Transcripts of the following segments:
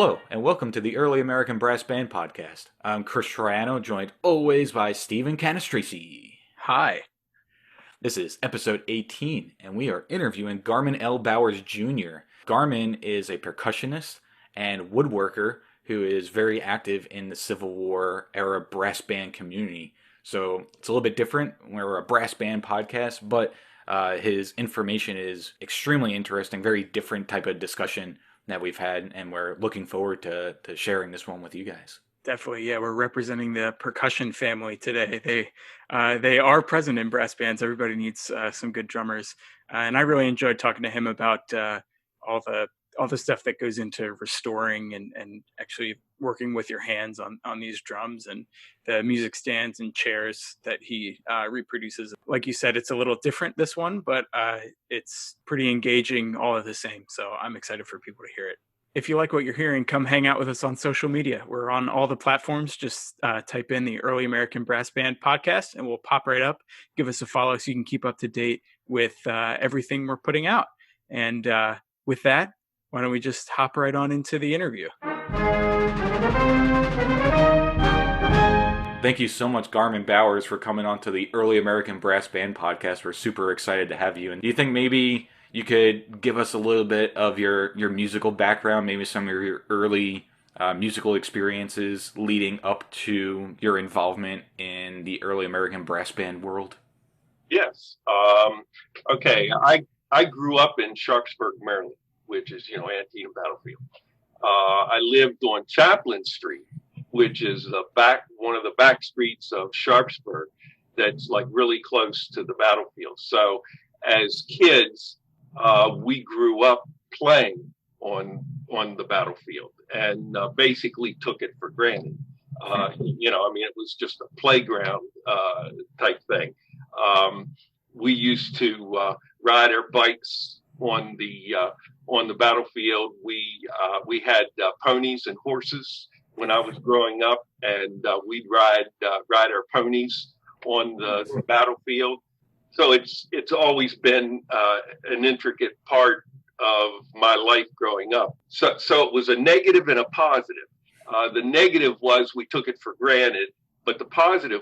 Hello, and welcome to the Early American Brass Band Podcast. I'm Chris Triano, joined always by Stephen Canistrisi. Hi. This is episode 18, and we are interviewing Garman L. Bowers Jr. Garman is a percussionist and woodworker who is very active in the Civil War era brass band community. So it's a little bit different. We're a brass band podcast, but his information is extremely interesting, very different type of discussion that we've had, and we're looking forward to sharing this one with you guys. Definitely, yeah. We're representing the percussion family today. They are present in brass bands. Everybody needs some good drummers, and I really enjoyed talking to him about all the stuff that goes into restoring and actually working with your hands on these drums, and the music stands and chairs that he reproduces. Like you said, it's a little different, this one, but it's pretty engaging all of the same. So I'm excited for people to hear it. If you like what you're hearing, come hang out with us on social media. We're on all the platforms. Just type in the Early American Brass Band Podcast and we'll pop right up. Give us a follow so you can keep up to date with everything we're putting out. And with that, why don't we just hop right on into the interview? Thank you so much, Garman Bowers, for coming on to the Early American Brass Band Podcast. We're super excited to have you. And do you think maybe you could give us a little bit of your musical background, maybe some of your early musical experiences leading up to your involvement in the early American brass band world? Yes. Okay. I grew up in Sharpsburg, Maryland, which is, Antietam Battlefield. I lived on Chaplin Street, which is one of the back streets of Sharpsburg that's like really close to the battlefield. So as kids, we grew up playing on the battlefield and basically took it for granted. It was just a playground type thing. We used to ride our bikes on the battlefield. We had ponies and horses when I was growing up, and we'd ride our ponies on the battlefield. So it's always been an intricate part of my life growing up. So it was a negative and a positive. The negative was we took it for granted, but the positive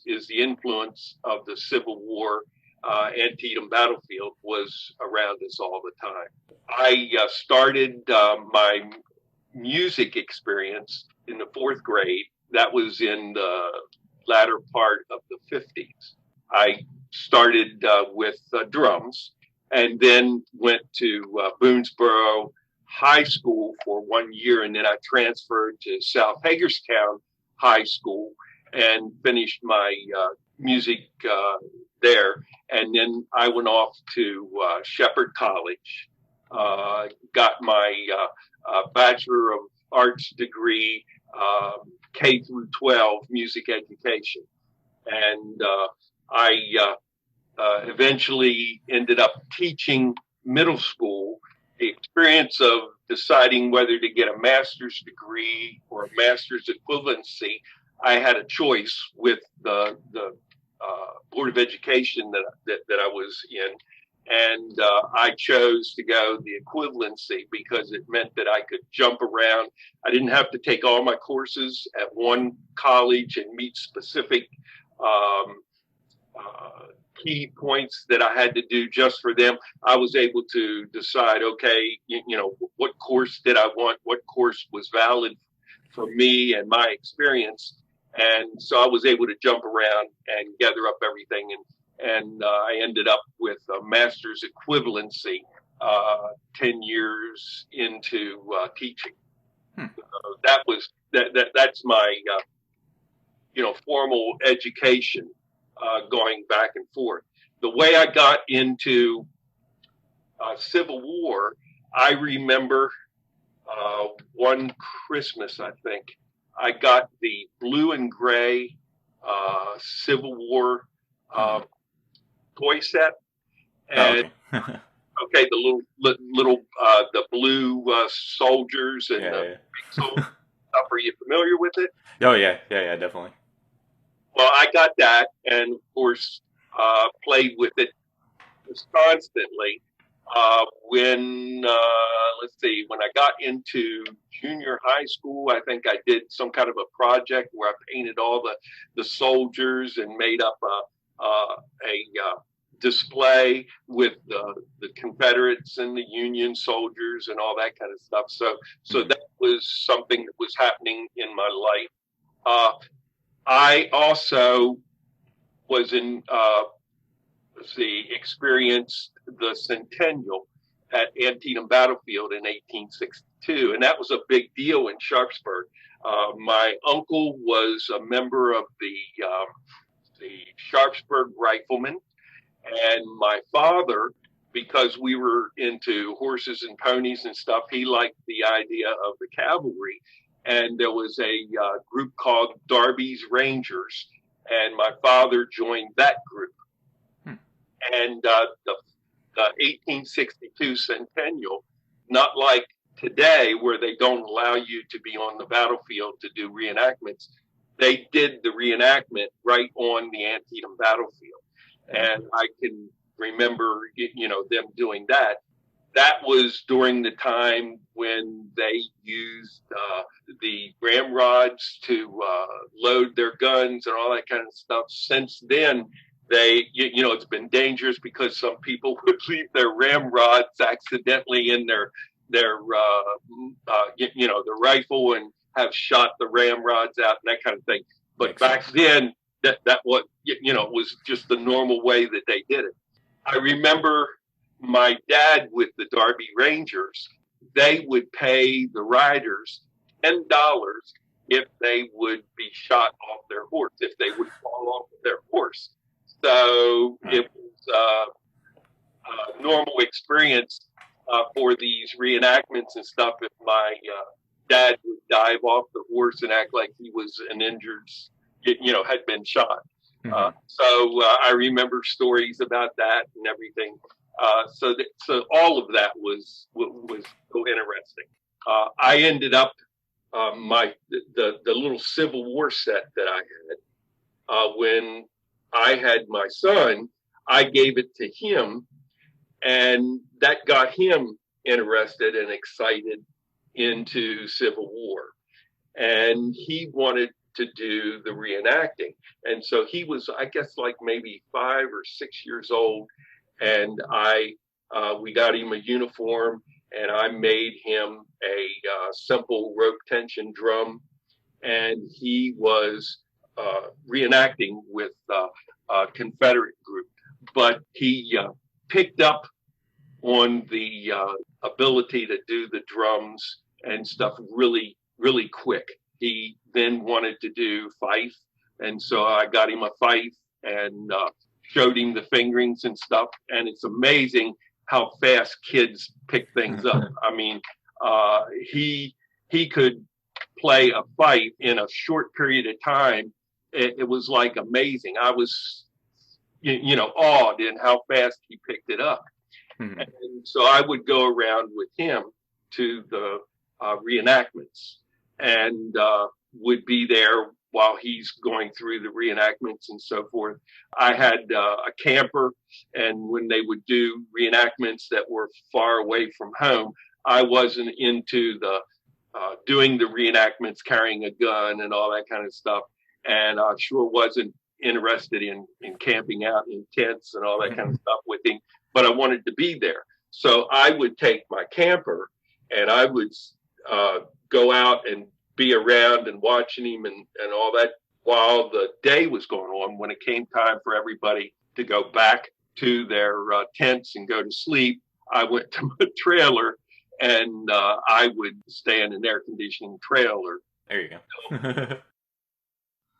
is the influence of the Civil War. Antietam Battlefield was around us all the time. I started my music experience in the fourth grade. That was in the latter part of the 50s. I started with drums and then went to Boonesboro High School for 1 year. And then I transferred to South Hagerstown High School and finished my music there. And then I went off to Shepherd College, got my Bachelor of Arts degree, K through 12 music education. And I eventually ended up teaching middle school. The experience of deciding whether to get a master's degree or a master's equivalency, I had a choice with the Board of Education that I was in. And I chose to go the equivalency because it meant that I could jump around. I didn't have to take all my courses at one college and meet specific key points that I had to do just for them. I was able to decide, okay, what course did I want? What course was valid for me and my experience? And so I was able to jump around and gather up everything. And I ended up with a master's equivalency 10 years into teaching. That's my, formal education going back and forth. The way I got into Civil War, I remember one Christmas, I think, I got the blue and gray Civil War toy set, and okay, the little the blue soldiers and the big soldiers stuff. Are you familiar with it? Oh yeah, definitely. Well, I got that, and of course, played with it constantly. When let's see, when I got into junior high school, I think I did some kind of a project where I painted all the soldiers and made up a display with the Confederates and the Union soldiers and all that kind of stuff. So that was something that was happening in my life. I also was in experienced the Centennial at Antietam Battlefield in 1862, and that was a big deal in Sharpsburg. My uncle was a member of the Sharpsburg Riflemen, and my father, because we were into horses and ponies and stuff, he liked the idea of the cavalry, and there was a group called Darby's Rangers, and my father joined that group. And the 1862 Centennial, not like today where they don't allow you to be on the battlefield to do reenactments, they did the reenactment right on the Antietam battlefield. And I can remember, them doing that. That was during the time when they used the ramrods to load their guns and all that kind of stuff. Since then, it's been dangerous because some people would leave their ramrods accidentally in their rifle and have shot the ramrods out and that kind of thing. But back then, that was, was just the normal way that they did it. I remember my dad with the Derby Rangers, they would pay the riders $10 if they would be shot off their horse, if they would fall off of their horse. So it was a normal experience for these reenactments and stuff. If my dad would dive off the horse and act like he was an injured, had been shot. So I remember stories about that and everything. So all of that was so interesting. I ended up the little Civil War set that I had when I had my son. I gave it to him, and that got him interested and excited into Civil War, and he wanted to do the reenacting. And so he was, I guess, like maybe 5 or 6 years old, and we got him a uniform, and I made him a simple rope tension drum, and he was reenacting with a Confederate group. But he picked up on the ability to do the drums and stuff really, really quick. He then wanted to do fife, and so I got him a fife and showed him the fingerings and stuff. And it's amazing how fast kids pick things up. I mean, he could play a fife in a short period of time. It was like amazing. I was, awed in how fast he picked it up. And so I would go around with him to the reenactments and would be there while he's going through the reenactments and so forth. I had a camper, and when they would do reenactments that were far away from home, I wasn't into the doing the reenactments, carrying a gun and all that kind of stuff. And I sure wasn't interested in camping out in tents and all that kind of stuff with him, but I wanted to be there. So I would take my camper and I would go out and be around and watching him and all that while the day was going on. When it came time for everybody to go back to their tents and go to sleep, I went to my trailer and I would stay in an air conditioning trailer. There you go.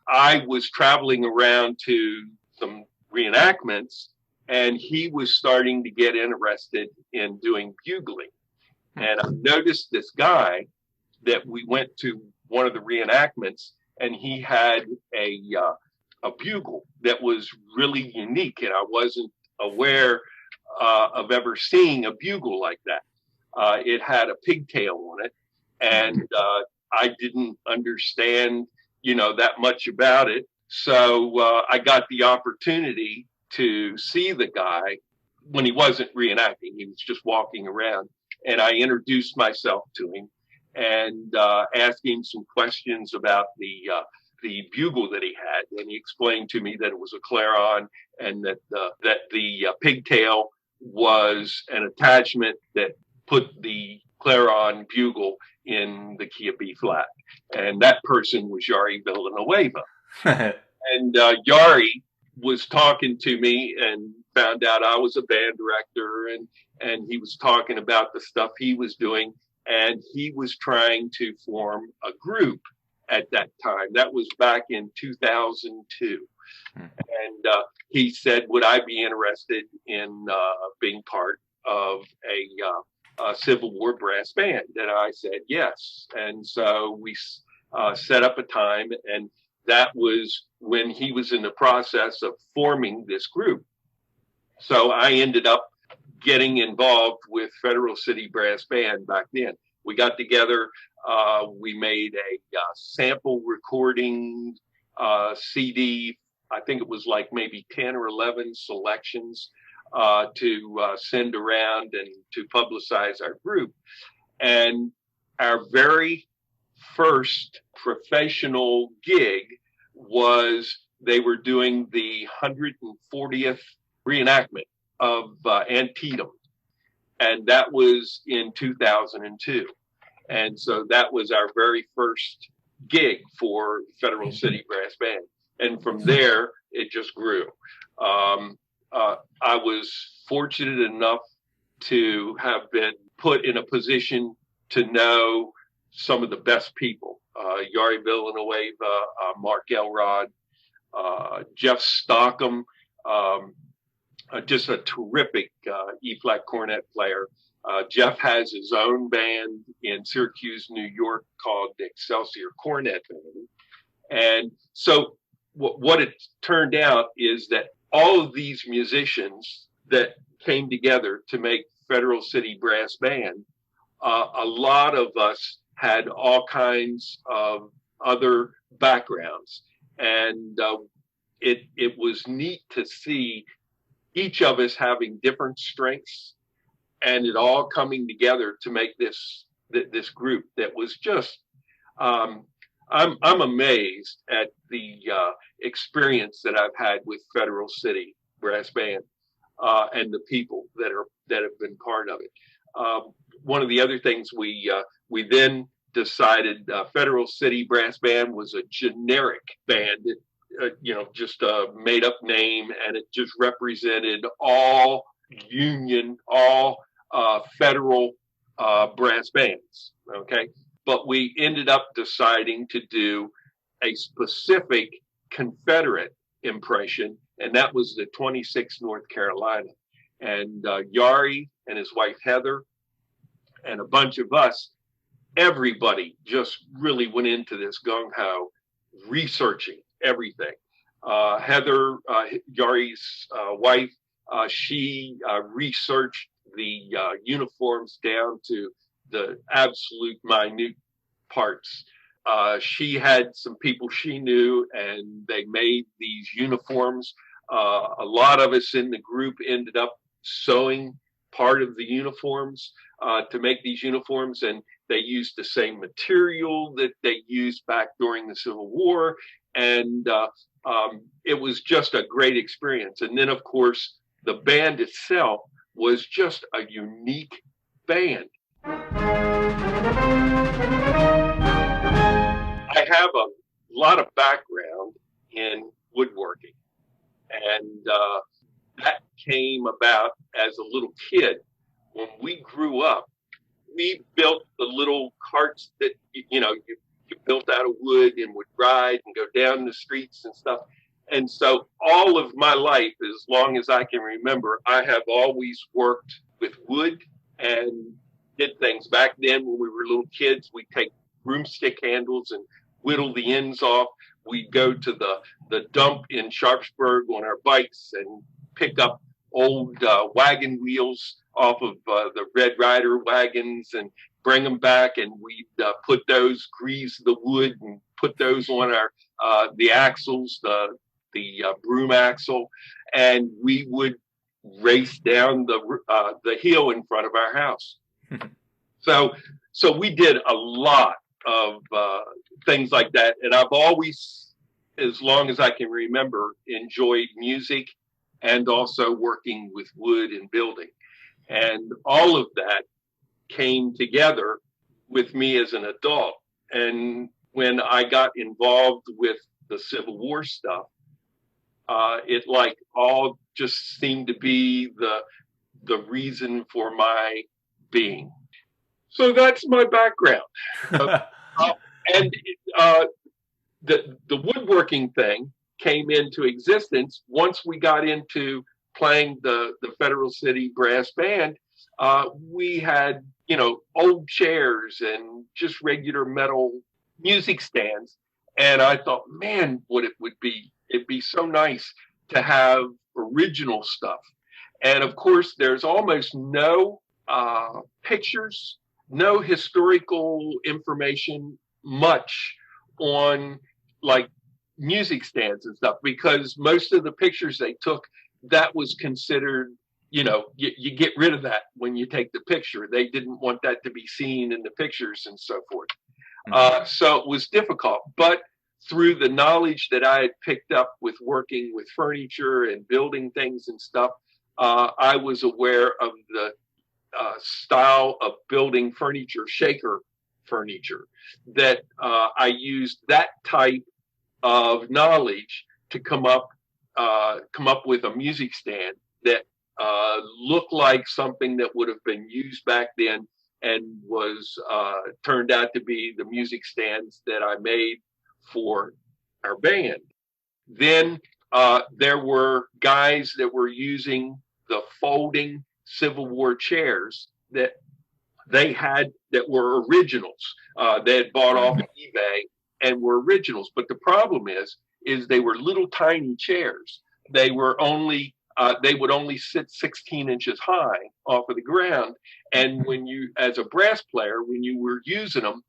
I was traveling around to some reenactments, and he was starting to get interested in doing bugling. And I noticed this guy that we went to one of the reenactments, and he had a bugle that was really unique, and I wasn't aware of ever seeing a bugle like that. It had a pigtail on it, and I didn't understand that much about it. So I got the opportunity to see the guy when he wasn't reenacting, he was just walking around. And I introduced myself to him and asked him some questions about the bugle that he had. And he explained to me that it was a clairon and that the pigtail was an attachment that put the clairon bugle in the key of B flat. And that person was Jari Villanueva. And Jari was talking to me and found out I was a band director, and he was talking about the stuff he was doing, and he was trying to form a group at that time. That was back in 2002. And he said, would I be interested in being part of a Civil War brass band? And I said, yes. And so we set up a time, and that was when he was in the process of forming this group. So I ended up getting involved with Federal City Brass Band back then. We got together, we made a sample recording CD. I think it was like maybe 10 or 11 selections to send around and to publicize our group. And our very first professional gig was they were doing the 140th reenactment of Antietam. And that was in 2002. And so that was our very first gig for Federal City Brass Band. And from there, it just grew. I was fortunate enough to have been put in a position to know some of the best people, Jari Villanueva, Mark Elrod, Jeff Stockham, just a terrific E-flat cornet player. Jeff has his own band in Syracuse, New York called the Excelsior Cornet Band. And so what it turned out is that all of these musicians that came together to make Federal City Brass Band, a lot of us had all kinds of other backgrounds. And it was neat to see each of us having different strengths and it all coming together to make this group that was just, I'm amazed at the experience that I've had with Federal City Brass Band and the people that have been part of it. One of the other things we then decided Federal City Brass Band was a generic band. Just a made up name, and it just represented all union, all federal brass bands. Okay. But we ended up deciding to do a specific Confederate impression, and that was the 26th North Carolina. And Jari and his wife Heather and a bunch of us, everybody just really went into this gung-ho researching everything. Heather, Jari's wife, she researched the uniforms down to the absolute minute parts. She had some people she knew, and they made these uniforms. A lot of us in the group ended up sewing part of the uniforms to make these uniforms, and they used the same material that they used back during the Civil War. And it was just a great experience. And then, of course, the band itself was just a unique band. I have a lot of background in woodworking, and that came about as a little kid. When we grew up, we built the little carts that, you built out of wood and would ride and go down the streets and stuff. And so all of my life, as long as I can remember, I have always worked with wood and did things. Back then, when we were little kids, we'd take broomstick handles and whittle the ends off. We'd go to the dump in Sharpsburg on our bikes and pick up old wagon wheels off of the Red Rider wagons and bring them back, and we'd put those, grease the wood and put those on our the axles, the broom axle, and we would race down the hill in front of our house. So we did a lot of things like that. And I've always, as long as I can remember, enjoyed music and also working with wood and building. And all of that came together with me as an adult. And when I got involved with the Civil War stuff, it like all just seemed to be the reason for my being. So that's my background. And the woodworking thing came into existence once we got into playing the Federal City Brass Band. We had, old chairs and just regular metal music stands. And I thought, man, it'd be so nice to have original stuff. And of course, there's almost no pictures, no historical information much on like music stands and stuff, because most of the pictures they took, that was considered, you get rid of that when you take the picture. They didn't want that to be seen in the pictures and so forth. So it was difficult. But through the knowledge that I had picked up with working with furniture and building things and stuff, I was aware of the style of building furniture, shaker furniture, that I used that type of knowledge to come up with a music stand that looked like something that would have been used back then, and was turned out to be the music stands that I made for our band. Then there were guys that were using the folding Civil War chairs that they had that were originals. They had bought off of eBay and were originals. But the problem is they were little tiny chairs. They were only they would only sit 16 inches high off of the ground. And when you, as a brass player, when you were using them,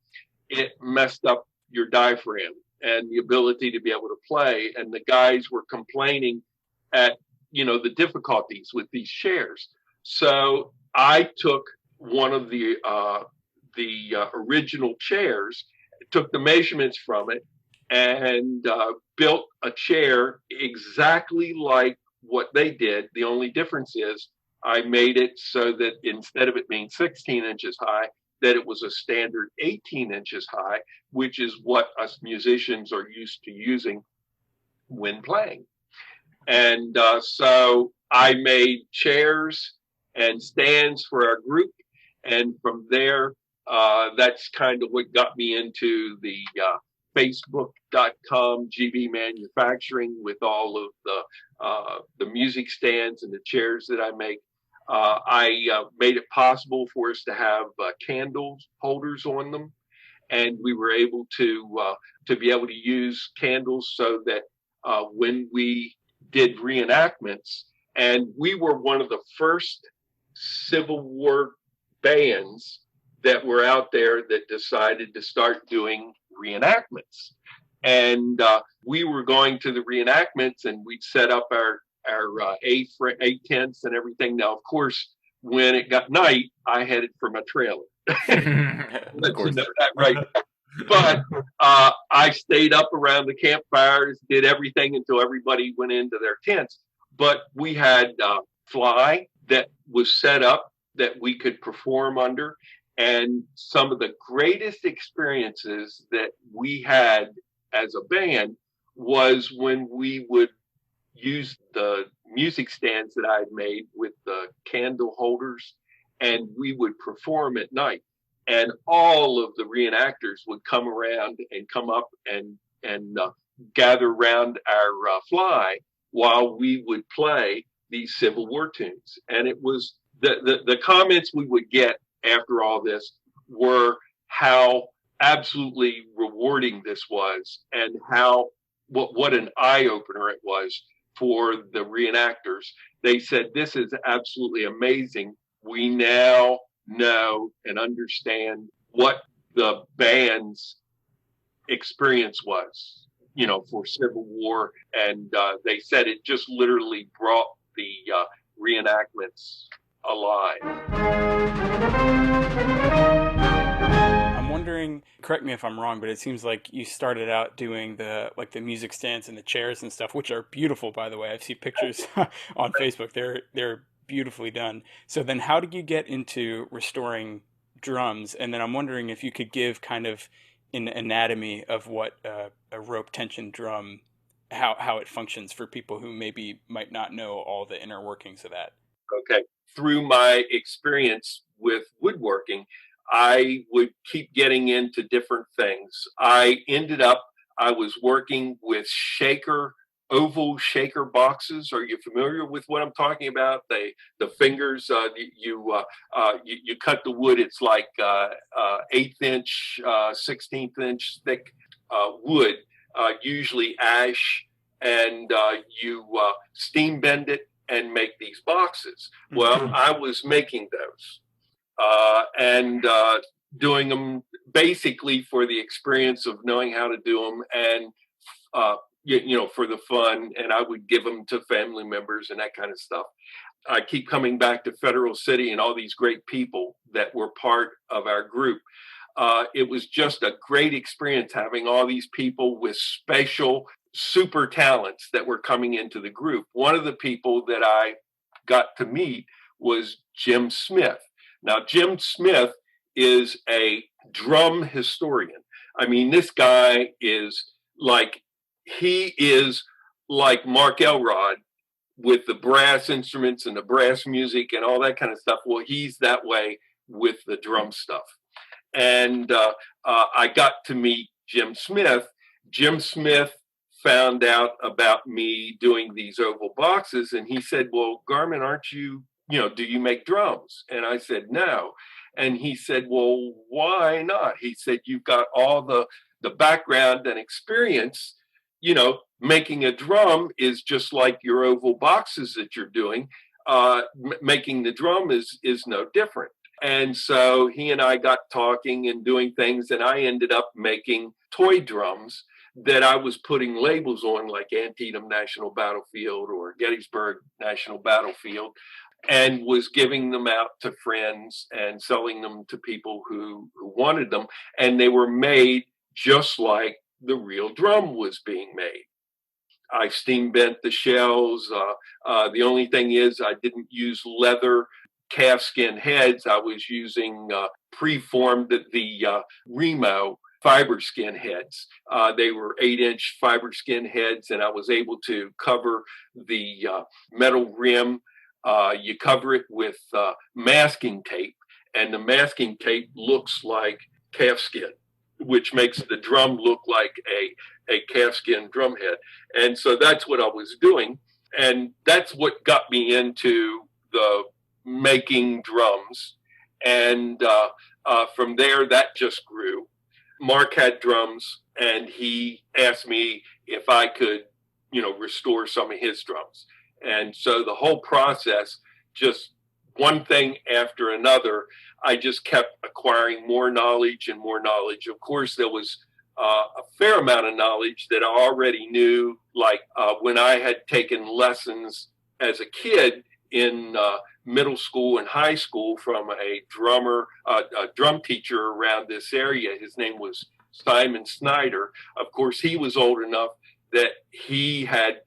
it messed up your diaphragm and the ability to be able to play. And the guys were complaining at, the difficulties with these chairs. So I took one of the original chairs, took the measurements from it, and built a chair exactly like what they did. The only difference is I made it so that instead of it being 16 inches high, that it was a standard 18 inches high, which is what us musicians are used to using when playing. And so I made chairs and stands for our group. And from there, that's kind of what got me into the Facebook.com GB manufacturing, with all of the music stands and the chairs that I make. I made it possible for us to have candle holders on them, and we were able to be able to use candles so that when we did reenactments, and we were one of the first Civil War bands that were out there that decided to start doing reenactments. And we were going to the reenactments, and we'd set up our A tents and everything. Now, of course, when it got night, I headed for my trailer. Of course. That, right? But I stayed up around the campfires, did everything until everybody went into their tents. But we had fly that was set up that we could perform under. And some of the greatest experiences that we had as a band was when we would use the music stands that I had made with the candle holders, and we would perform at night. And all of the reenactors would come around and come up and gather around our fly while we would play these Civil War tunes. And it was the comments we would get after all this were how absolutely rewarding this was, and how what an eye-opener it was for the reenactors. They said, this is absolutely amazing. We now know and understand what the band's experience was, for Civil War. And they said it just literally brought reenactments alive. I'm wondering, correct me if I'm wrong, but it seems like you started out doing the music stands and the chairs and stuff, which are beautiful, by the way. I've seen pictures on Facebook. They're beautifully done. So then how did you get into restoring drums? And then I'm wondering if you could give kind of an anatomy of what a rope tension drum, how it functions for people who maybe might not know all the inner workings of that. Okay. Through my experience with woodworking, I would keep getting into different things. I was working with oval shaker boxes. Are you familiar with what I'm talking about? The fingers, you cut the wood. It's like 1/8 inch, 16th inch thick wood, usually ash, and you steam bend it and make these boxes. Well, I was making those and doing them basically for the experience of knowing how to do them, and for the fun. And I would give them to family members and that kind of stuff. I keep coming back to Federal City and all these great people that were part of our group. It was just a great experience having all these people with special super talents that were coming into the group. One of the people that I got to meet was Jim Smith. Now, Jim Smith is a drum historian. I mean, this guy he is like Mark Elrod with the brass instruments and the brass music and all that kind of stuff. Well, he's that way with the drum stuff. And I got to meet Jim Smith. Jim Smith found out about me doing these oval boxes, and he said, well, Garman, do you make drums? And I said, no. And he said, well, why not? He said, you've got all the background and experience. Making a drum is just like your oval boxes that you're doing. Making the drum is no different. And so he and I got talking and doing things, and I ended up making toy drums that I was putting labels on, like Antietam National Battlefield or Gettysburg National Battlefield, and was giving them out to friends and selling them to people who wanted them. And they were made just like the real drum was being made. I steam bent the shells. The only thing is I didn't use leather calfskin heads. I was using preformed the Remo fiber skin heads. They were 8-inch fiber skin heads, and I was able to cover the metal rim. You cover it with masking tape, and the masking tape looks like calfskin, which makes the drum look like a calfskin drum head. And so that's what I was doing. And that's what got me into the making drums. And from there, that just grew. Mark had drums, and he asked me if I could, restore some of his drums. And so the whole process, just one thing after another, I just kept acquiring more knowledge and more knowledge. Of course, there was a fair amount of knowledge that I already knew, like when I had taken lessons as a kid in middle school and high school from a drum teacher around this area. His name was Simon Snyder. Of course, he was old enough that he had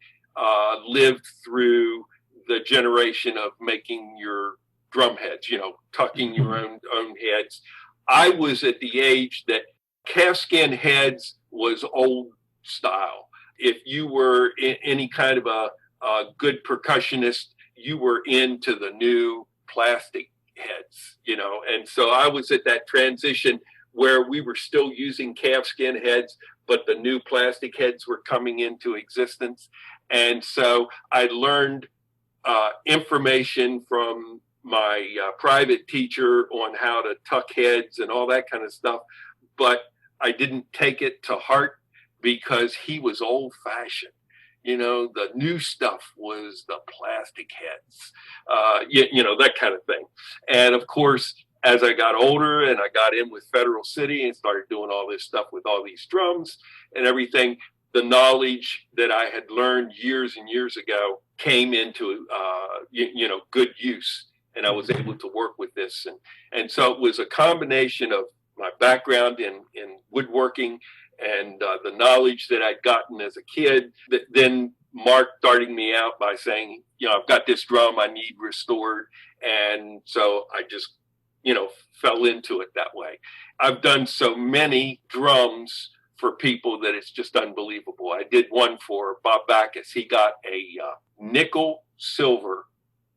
lived through the generation of making your drum heads, tucking your own heads. I was at the age that calfskin heads was old style. If you were any kind of a good percussionist, you were into the new plastic heads, and so I was at that transition where we were still using calfskin heads, but the new plastic heads were coming into existence. And so I learned information from my private teacher on how to tuck heads and all that kind of stuff, but I didn't take it to heart because he was old fashioned. The new stuff was the plastic heads, that kind of thing. And of course, as I got older and I got in with Federal City and started doing all this stuff with all these drums and everything, the knowledge that I had learned years and years ago came into, good use. And I was able to work with this. And so it was a combination of my background in woodworking and the knowledge that I'd gotten as a kid, that then Mark starting me out by saying, I've got this drum I need restored. And so I just, fell into it that way. I've done so many drums for people that it's just unbelievable. I did one for Bob Backus. He got a nickel silver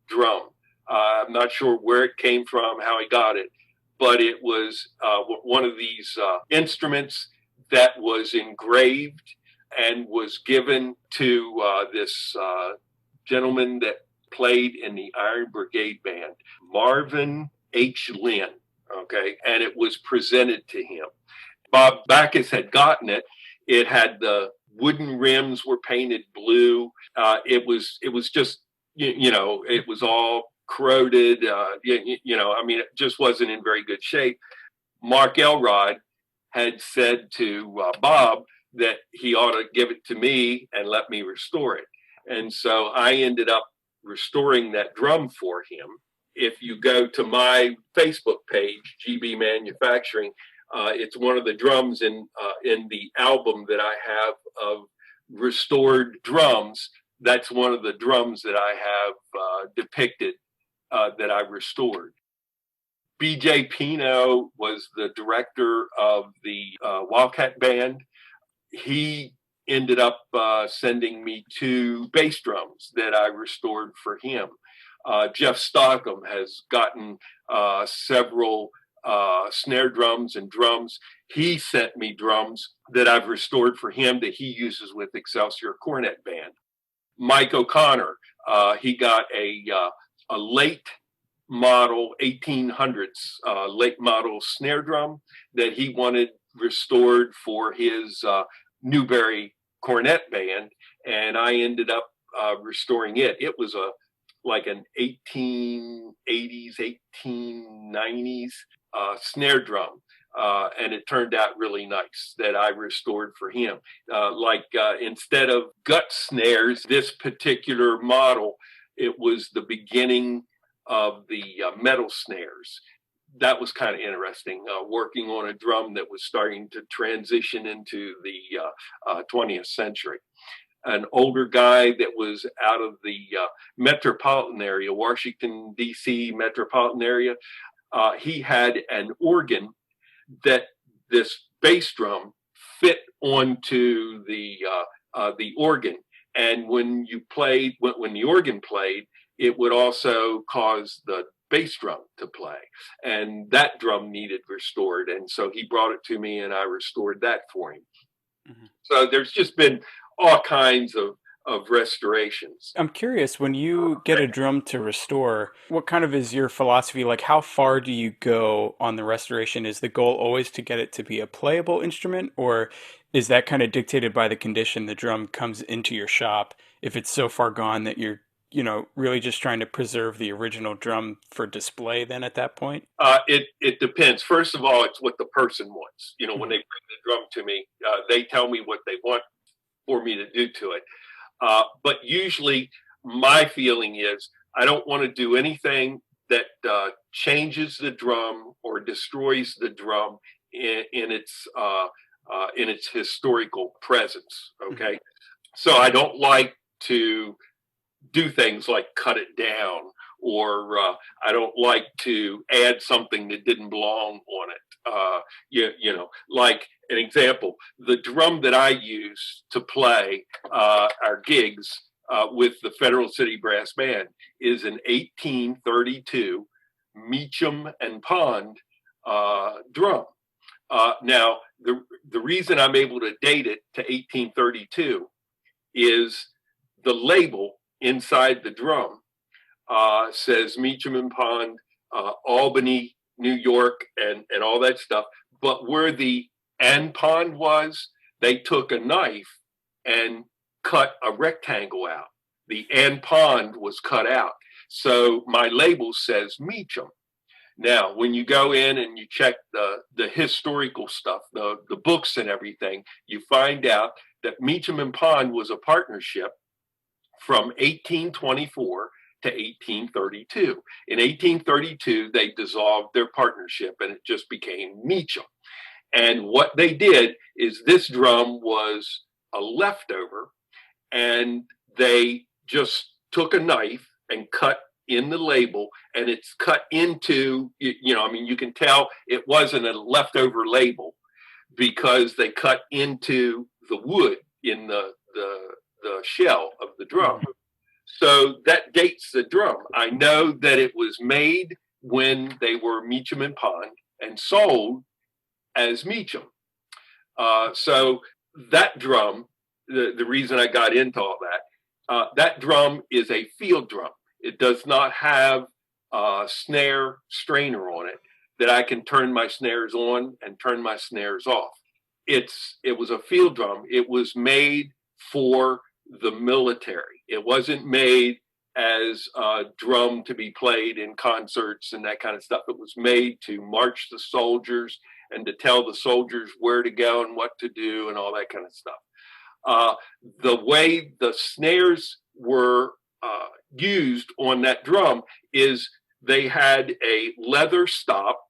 drum. I'm not sure where it came from, how he got it, but it was one of these instruments that was engraved and was given to this gentleman that played in the Iron Brigade Band, Marvin H. Lynn, okay? And it was presented to him. Bob Backus had gotten it. It had the wooden rims were painted blue. It was just, it was all corroded. It just wasn't in very good shape. Mark Elrod had said to Bob that he ought to give it to me and let me restore it. And so I ended up restoring that drum for him. If you go to my Facebook page, GB Manufacturing, it's one of the drums in the album that I have of restored drums. That's one of the drums that I have depicted that I restored. BJ Pino was the director of the Wildcat Band. He ended up sending me 2 bass drums that I restored for him. Jeff Stockham has gotten several snare drums and drums. He sent me drums that I've restored for him that he uses with Excelsior Cornet Band. Mike O'Connor, he got a late model 1800s late model snare drum that he wanted restored for his Newberry Cornet Band, and I ended up restoring it. It was like an 1880s, 1890s snare drum. And it turned out really nice that I restored for him. Instead of gut snares, this particular model, it was the beginning of the metal snares. That was kind of interesting, working on a drum that was starting to transition into the 20th century. An older guy that was out of the metropolitan area, Washington, D.C. metropolitan area, he had an organ that this bass drum fit onto the organ. And when you played, when the organ played, it would also cause the bass drum to play. And that drum needed restored. And so he brought it to me and I restored that for him. Mm-hmm. So there's just been all kinds of restorations. I'm curious, when you get a drum to restore, what kind of is your philosophy? Like, how far do you go on the restoration? Is the goal always to get it to be a playable instrument, or is that kind of dictated by the condition the drum comes into your shop? If it's so far gone that you're, really just trying to preserve the original drum for display then at that point? It depends. First of all, it's what the person wants. When they bring the drum to me, they tell me what they want for me to do to it. But usually my feeling is I don't want to do anything that changes the drum or destroys the drum in its historical presence. Okay. Mm-hmm. So I don't like to do things like cut it down, or I don't like to add something that didn't belong on it. Like an example, the drum that I use to play our gigs with the Federal City Brass Band is an 1832 Meacham and Pond drum. Now, the reason I'm able to date it to 1832 is the label inside the drum says Meacham and Pond, Albany, New York, and all that stuff. But where the and pond was, they took a knife and cut a rectangle out. The and pond was cut out. So my label says Meacham. Now, when you go in and you check the historical stuff, the books and everything, you find out that Meacham and Pond was a partnership from 1824 to 1832. In 1832, they dissolved their partnership and it just became Meacham. And what they did is this drum was a leftover, and they just took a knife and cut in the label, and it's cut into, you can tell it wasn't a leftover label because they cut into the wood in the shell of the drum. So that dates the drum. I know that it was made when they were Meacham and Pond and sold as Meacham. So that drum, the reason I got into all that, that drum is a field drum. It does not have a snare strainer on it that I can turn my snares on and turn my snares off. It was a field drum. It was made for the military. It wasn't made as a drum to be played in concerts and that kind of stuff. It was made to march the soldiers and to tell the soldiers where to go and what to do and all that kind of stuff. The way the snares were used on that drum is they had a leather stop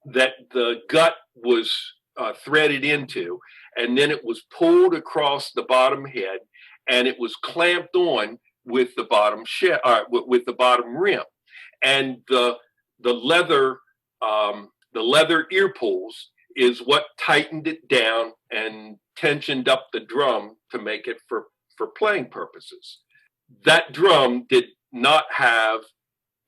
that the gut was threaded into, and then it was pulled across the bottom head, and it was clamped on with the bottom with the bottom rim, and the leather ear pulls is what tightened it down and tensioned up the drum to make it for playing purposes. That drum did not have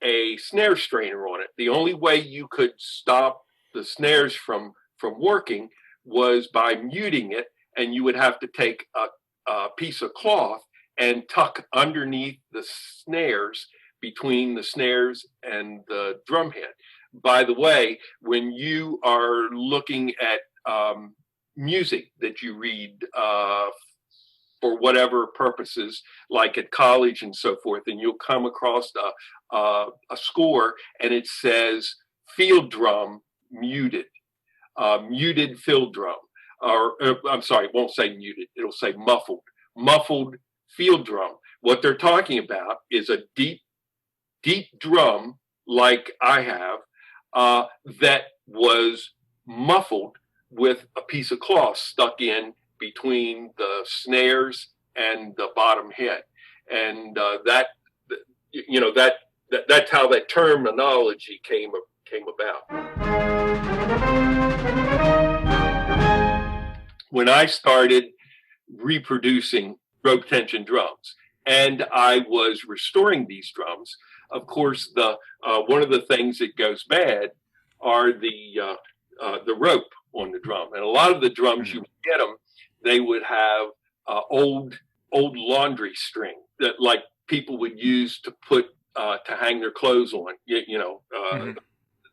a snare strainer on it. The only way you could stop the snares from working was by muting it, and you would have to take a piece of cloth and tuck underneath the snares, between the snares and the drum head. By the way, when you are looking at music that you read for whatever purposes, like at college and so forth, and you'll come across a score and it says field drum muted, muted field drum, or I'm sorry, it won't say muted, it'll say muffled field drum. What they're talking about is a deep drum like I have, that was muffled with a piece of cloth stuck in between the snares and the bottom head. And that's how that terminology came about. When I started reproducing rope tension drums and I was restoring these drums, of course, one of the things that goes bad are the rope on the drum. And a lot of the drums, you get them, they would have old laundry string that like people would use to put to hang their clothes on.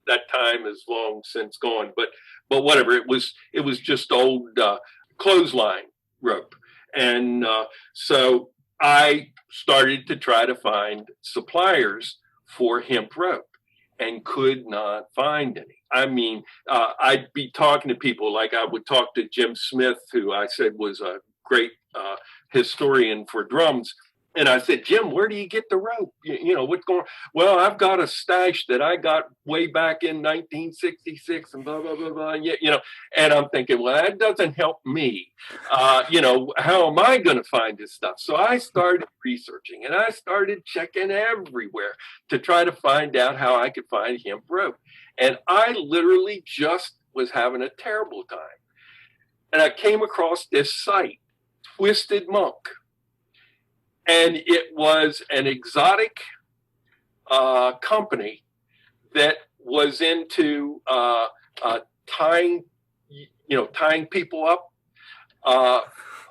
That time is long since gone, but whatever. It was just old clothesline rope, and so I started to try to find suppliers for hemp rope and could not find any. I mean, I'd be talking to people, like I would talk to Jim Smith, who I said was a great historian for drums. And I said, Jim, where do you get the rope? What's going on? Well, I've got a stash that I got way back in 1966 and blah, blah, blah, blah. And I'm thinking, well, that doesn't help me. How am I going to find this stuff? So I started researching and I started checking everywhere to try to find out how I could find hemp rope. And I literally just was having a terrible time. And I came across this site, Twisted Monk. And it was an exotic company that was into tying people up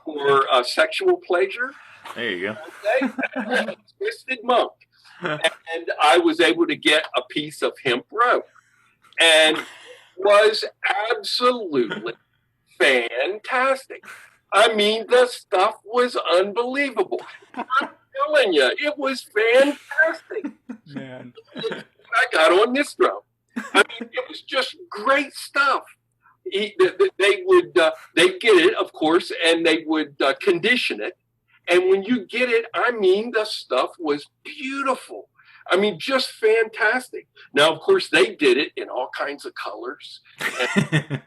for sexual pleasure. There you go. Okay? Twisted Monk. And I was able to get a piece of hemp rope, and was absolutely fantastic. I mean, the stuff was unbelievable. I'm telling you, it was fantastic. Man. I got on this drum. I mean, it was just great stuff. They'd get it, of course, course, and they would condition it. And when you get it, I mean, the stuff was beautiful. I mean, just fantastic. Now, of course, they did it in all kinds of colors, and,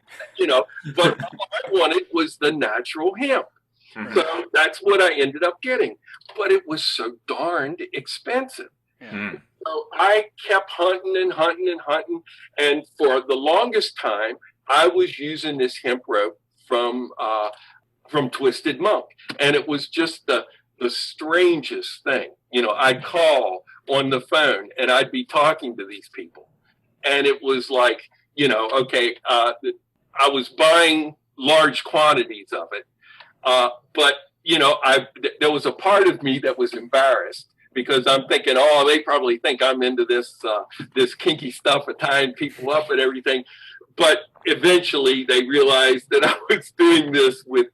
but all I wanted was the natural hemp. Mm-hmm. So that's what I ended up getting. But it was so darned expensive. Yeah. So I kept hunting and hunting and hunting. And for the longest time, I was using this hemp rope from Twisted Monk. And it was just the strangest thing. I'd call on the phone and I'd be talking to these people. And it was like, I was buying large quantities of it. But there was a part of me that was embarrassed because I'm thinking, oh, they probably think I'm into this kinky stuff of tying people up and everything. But eventually they realized that I was doing this with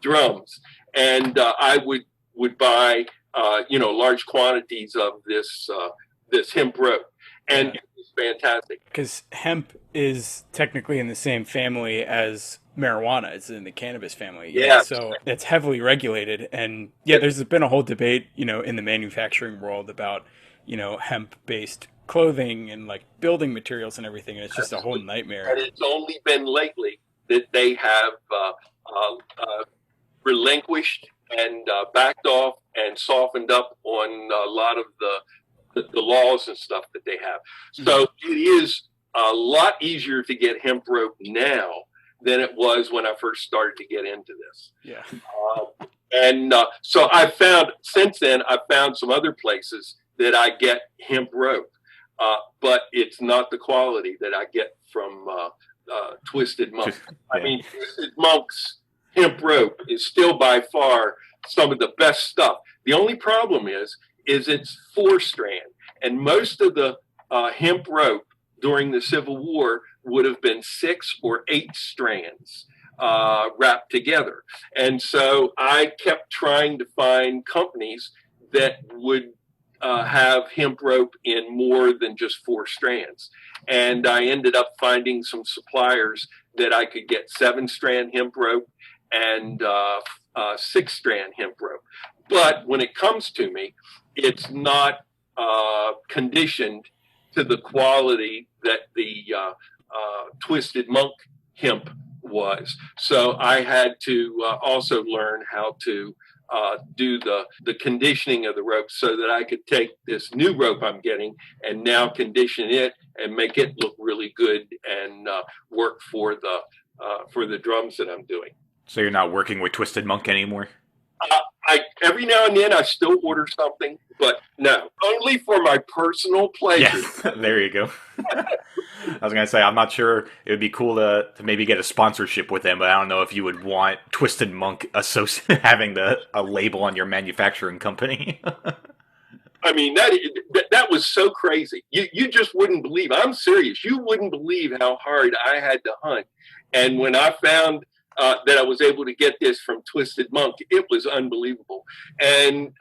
drums, and I would buy large quantities of this hemp rope, and it was fantastic. Because hemp is technically in the same family as marijuana. It's in the cannabis family. Yeah. So it's heavily regulated. And there's been a whole debate, in the manufacturing world about, hemp-based clothing and like building materials and everything. And it's just a whole nightmare. And it's only been lately that they have relinquished and backed off and softened up on a lot of the laws and stuff that they have. So it is a lot easier to get hemp rope now than it was when I first started to get into this. Yeah. So since then, I've found some other places that I get hemp rope, but it's not the quality that I get from Twisted Monk. Yeah. I mean, Twisted Monk's hemp rope is still by far some of the best stuff. The only problem is it's 4-strand, and most of the hemp rope during the Civil War would have been 6 or 8 strands wrapped together. And so I kept trying to find companies that would have hemp rope in more than just 4 strands. And I ended up finding some suppliers that I could get 7-strand hemp rope and 6-strand hemp rope. But when it comes to me, it's not conditioned to the quality that the Twisted Monk hemp was. So I had to also learn how to do the conditioning of the rope so that I could take this new rope I'm getting and now condition it and make it look really good and work for the drums that I'm doing. So you're not working with Twisted Monk anymore? Every now and then I still order something, but no, only for my personal pleasure. Yeah, there you go. I was going to say, I'm not sure it would be cool to maybe get a sponsorship with them, but I don't know if you would want Twisted Monk having a label on your manufacturing company. I mean, that was so crazy. You just wouldn't believe. I'm serious. You wouldn't believe how hard I had to hunt. And when I found that I was able to get this from Twisted Monk, it was unbelievable. And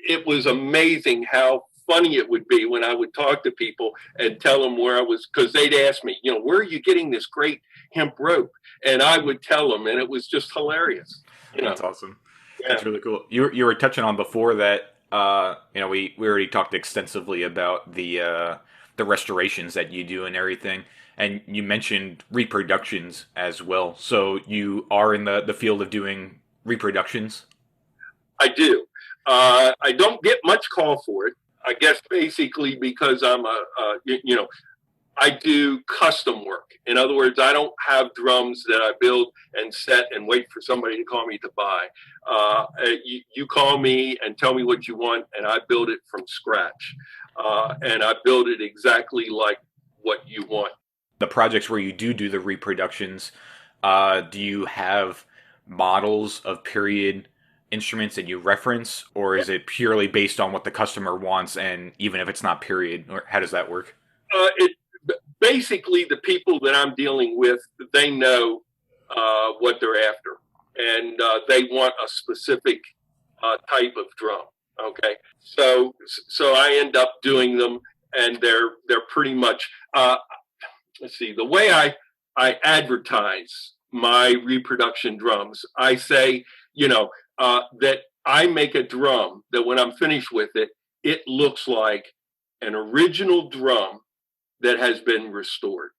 it was amazing how funny it would be when I would talk to people and tell them where I was, because they'd ask me, where are you getting this great hemp rope? And I would tell them, and it was just hilarious. That's awesome. Yeah. That's really cool. You were touching on before that, we already talked extensively about the restorations that you do and everything. And you mentioned reproductions as well. So you are in the field of doing reproductions? I do. I don't get much call for it. I guess basically because I'm I do custom work. In other words, I don't have drums that I build and set and wait for somebody to call me to buy. You call me and tell me what you want, and I build it from scratch. And I build it exactly like what you want. The projects where you do the reproductions, do you have models of period instruments that you reference, or is it purely based on what the customer wants, and even if it's not period, or how does that work? Basically, the people that I'm dealing with, they know what they're after, and they want a specific type of drum. Okay, so I end up doing them, and they're pretty much. Let's see, the way I advertise my reproduction drums. I say, that I make a drum that when I'm finished with it, it looks like an original drum that has been restored.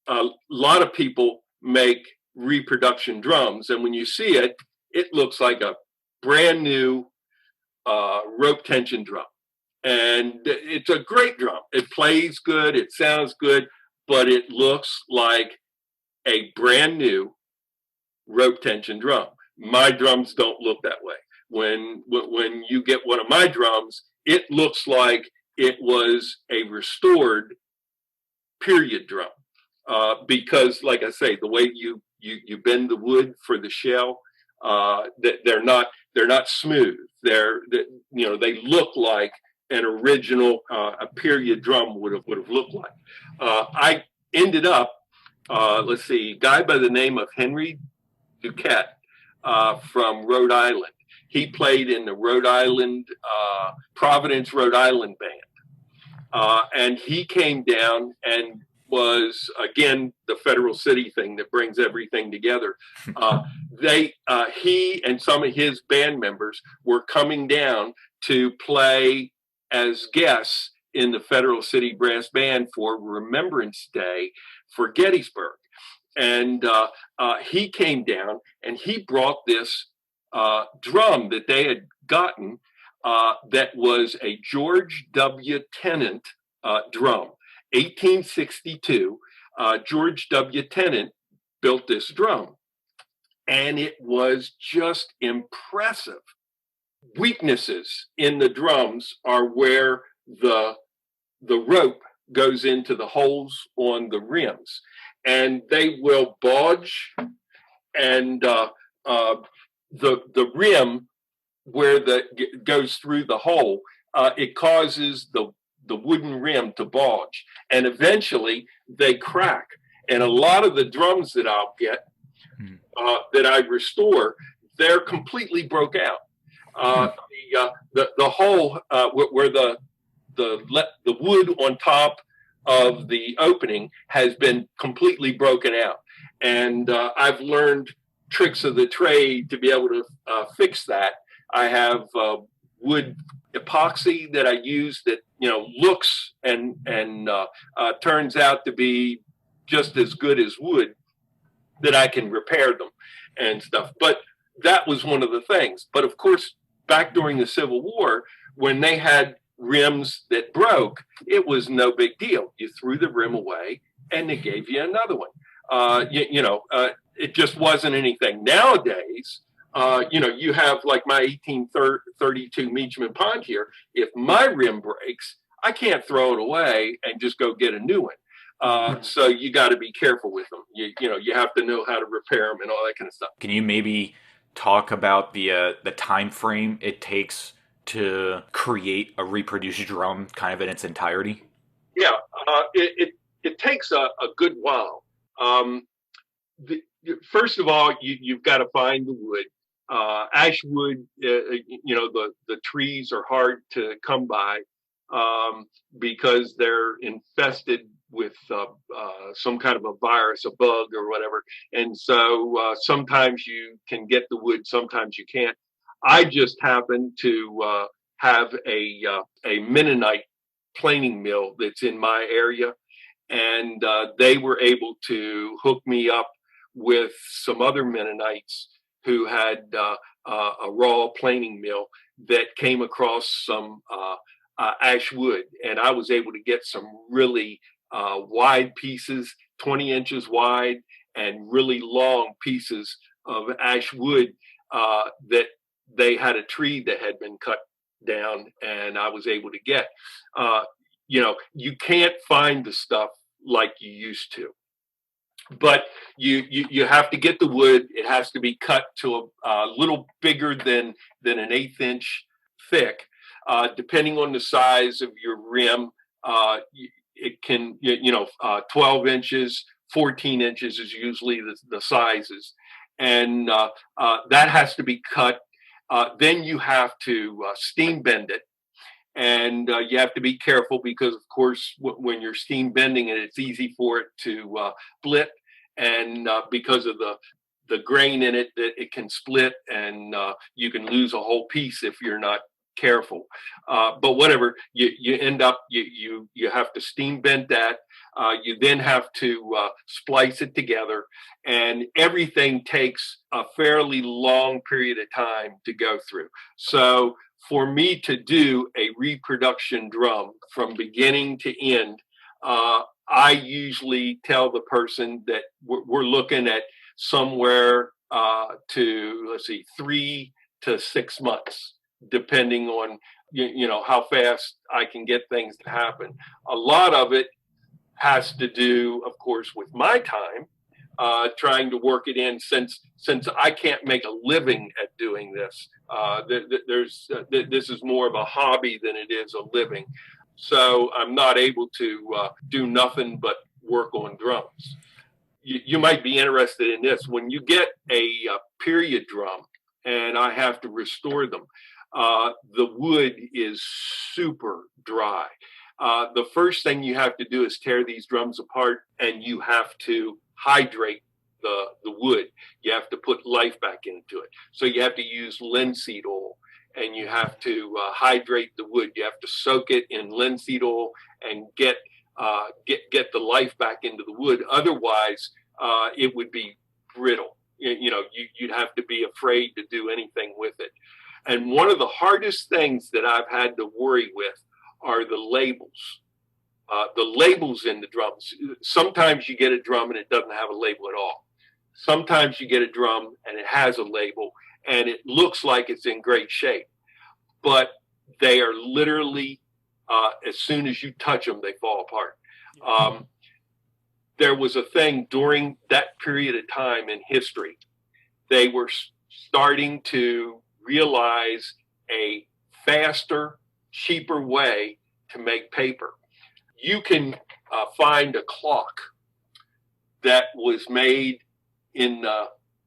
A lot of people make reproduction drums, and when you see it, it looks like a brand new rope tension drum. And it's a great drum. It plays good, it sounds good, but it looks like a brand new rope tension drum. My drums don't look that way. When you get one of my drums, it looks like it was a restored period drum. Because, like I say, the way you bend the wood for the shell, they're not smooth. They look like an original a period drum would have looked like. I ended up, a guy by the name of Henry Duquette from Rhode Island. He played in the Rhode Island, Providence, Rhode Island band. And he came down and was, again, the Federal City thing that brings everything together. He and some of his band members were coming down to play as guests in the Federal City Brass Band for Remembrance Day for Gettysburg. And he came down and he brought this drum that they had gotten that was a George W. Tennant drum. 1862, George W. Tennant built this drum, and it was just impressive. Weaknesses in the drums are where the rope goes into the holes on the rims, and they will bulge, and the rim where goes through the hole, it causes the wooden rim to bulge, and eventually they crack. And a lot of the drums that I'll get that I restore, they're completely broke out. The hole where the wood on top of the opening has been completely broken out, and I've learned tricks of the trade to be able to fix that. I have wood epoxy that I use that looks and turns out to be just as good as wood, that I can repair them and stuff. But that was one of the things. But of course, back during the Civil War, when they had rims that broke, it was no big deal. You threw the rim away and they gave you another one. It just wasn't anything. Nowadays, you have like my 1832 Regiment Pond here. If my rim breaks, I can't throw it away and just go get a new one. So you got to be careful with them. You have to know how to repair them and all that kind of stuff. Can you maybe talk about the time frame it takes to create a reproduced drum kind of in its entirety? Yeah, it takes a good while. First of all, you've got to find the wood. Ash wood, the trees are hard to come by because they're infested with some kind of a virus, a bug or whatever. And so sometimes you can get the wood, sometimes you can't. I just happen to have a Mennonite planing mill that's in my area, and they were able to hook me up with some other Mennonites who had a raw planing mill that came across some ash wood, and I was able to get some really wide pieces, 20 inches wide, and really long pieces of ash wood that they had a tree that had been cut down, and I was able to get. You can't find the stuff like you used to, but you have to get the wood. It has to be cut to a little bigger than an 1/8 inch thick, depending on the size of your rim. It can 12 inches, 14 inches is usually the sizes, and that has to be cut. Then you have to steam bend it. And you have to be careful because, of course, when you're steam bending it, it's easy for it to split. and because of the grain in it, that it can split, and you can lose a whole piece if you're not careful. But whatever, you end up, you have to steam bend that. You then have to splice it together, and everything takes a fairly long period of time to go through. So for me to do a reproduction drum from beginning to end, I usually tell the person that we're looking at somewhere to, let's see, 3 to 6 months, depending on how fast I can get things to happen. A lot of it has to do, of course, with my time, trying to work it in, since I can't make a living at doing this. This is more of a hobby than it is a living. So I'm not able to do nothing but work on drums. You might be interested in this. When you get a period drum and I have to restore them, the wood is super dry. The first thing you have to do is tear these drums apart, and you have to hydrate the wood. You have to put life back into it. So you have to use linseed oil, and you have to hydrate the wood. You have to soak it in linseed oil and get the life back into the wood. Otherwise, it would be brittle. You'd have to be afraid to do anything with it. And one of the hardest things that I've had to worry with are the labels. The labels in the drums. Sometimes you get a drum and it doesn't have a label at all. Sometimes you get a drum and it has a label and it looks like it's in great shape. But they are literally, as soon as you touch them, they fall apart. There was a thing during that period of time in history. They were starting to realize a faster, cheaper way to make paper. You can find a clock that was made in the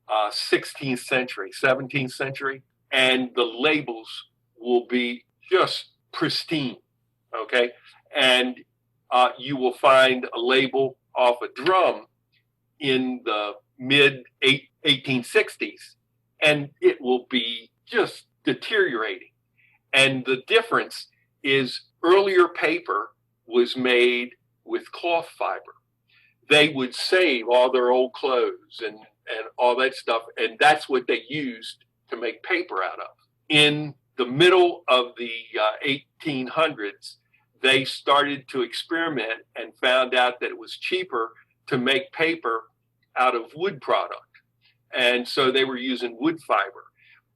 16th century, 17th century, and the labels will be just pristine, okay? And you will find a label off a drum in the mid 1860s, and it will be just deteriorating. And the difference is earlier paper was made with cloth fiber. They would save all their old clothes and all that stuff, and that's what they used to make paper out of. In the middle of the 1800s, they started to experiment and found out that it was cheaper to make paper out of wood product. And so they were using wood fiber.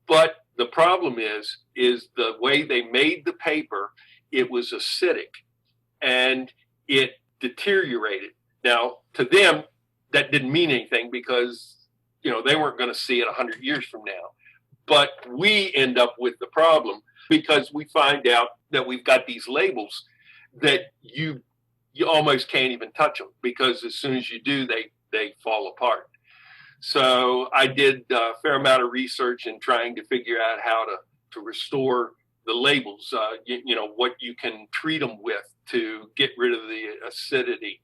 But the problem is the way they made the paper, it was acidic and it deteriorated. Now, to them, that didn't mean anything because, they weren't going to see it 100 years from now. But we end up with the problem because we find out that we've got these labels that you almost can't even touch them, because as soon as you do, they fall apart. So I did a fair amount of research in trying to figure out how to restore the labels, what you can treat them with to get rid of the acidity,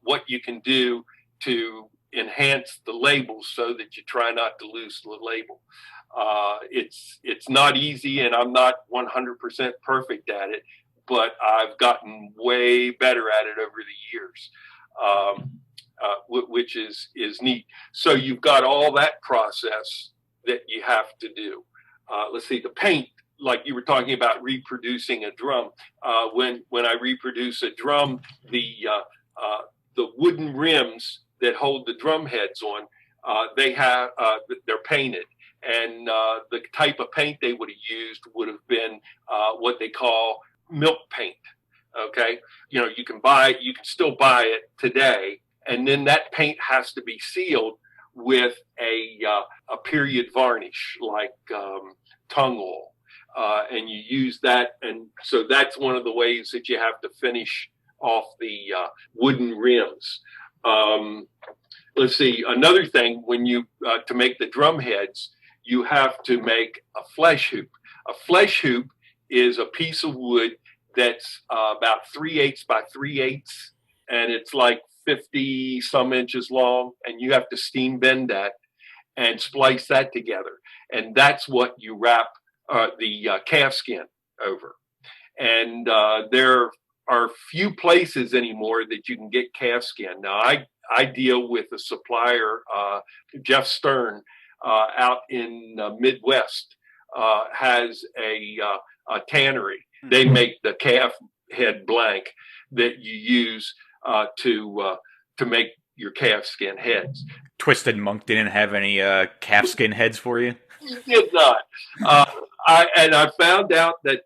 what you can do to enhance the labels so that you try not to lose the label. It's not easy, and I'm not 100% perfect at it, but I've gotten way better at it over the years, which is neat. So you've got all that process that you have to do. Let's see, the paint, like you were talking about reproducing a drum. When I reproduce a drum, the wooden rims that hold the drum heads on, they're painted. And the type of paint they would have used would have been what they call milk paint. Okay, you can still buy it today, and then that paint has to be sealed with a period varnish like tongue oil, and you use that, and so that's one of the ways that you have to finish off the wooden rims. Let's see, another thing, when you to make the drum heads, you have to make a flesh hoop. A flesh hoop is a piece of wood that's about 3/8 by 3/8, and it's like 50 some inches long, and you have to steam bend that and splice that together. And that's what you wrap the calf skin over. And there are few places anymore that you can get calf skin. Now, I deal with a supplier, Jeff Stern, out in Midwest, has a tannery. They make the calf head blank that you use to make your calf skin heads. Twisted Monk didn't have any calf skin heads for you? He did not. I found out that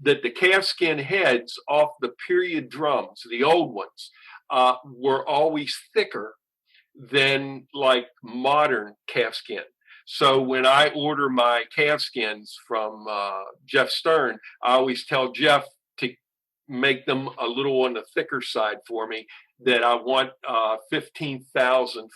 the calf skin heads off the period drums, the old ones, were always thicker than like modern calf skin. So when I order my calf skins from Jeff Stern, I always tell Jeff to make them a little on the thicker side for me, that I want 15,000th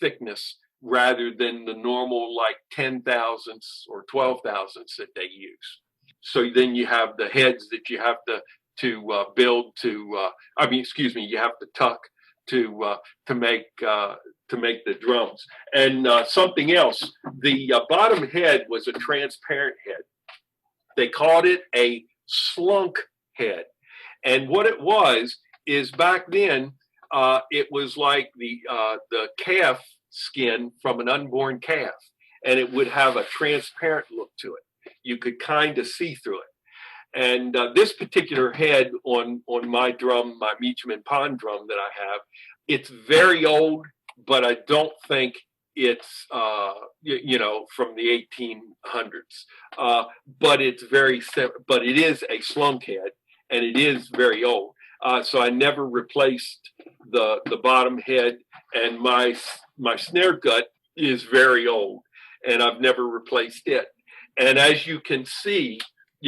thickness rather than the normal like 10,000ths or 12,000ths that they use. So then you have the heads that you have to build to, you have to tuck to make the drums. And something else, the bottom head was a transparent head. They called it a slunk head. And what it was is back then, it was like the calf skin from an unborn calf, and it would have a transparent look to it. You could kind of see through it. And this particular head on my drum, my Meacham and Pond drum that I have, it's very old, but I don't think it's from the 1800s. But it's but it is a slunk head, and it is very old. So I never replaced the bottom head, and my snare gut is very old, and I've never replaced it. And as you can see,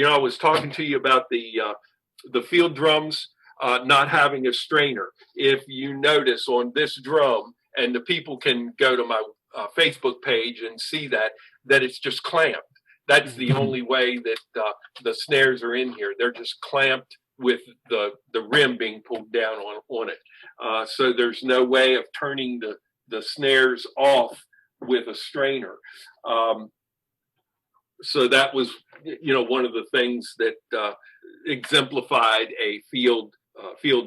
I was talking to you about the field drums not having a strainer. If you notice on this drum, and the people can go to my Facebook page and see that it's just clamped. That's the only way that the snares are in here. They're just clamped with the rim being pulled down on it. So there's no way of turning the snares off with a strainer. So that was, one of the things that exemplified a field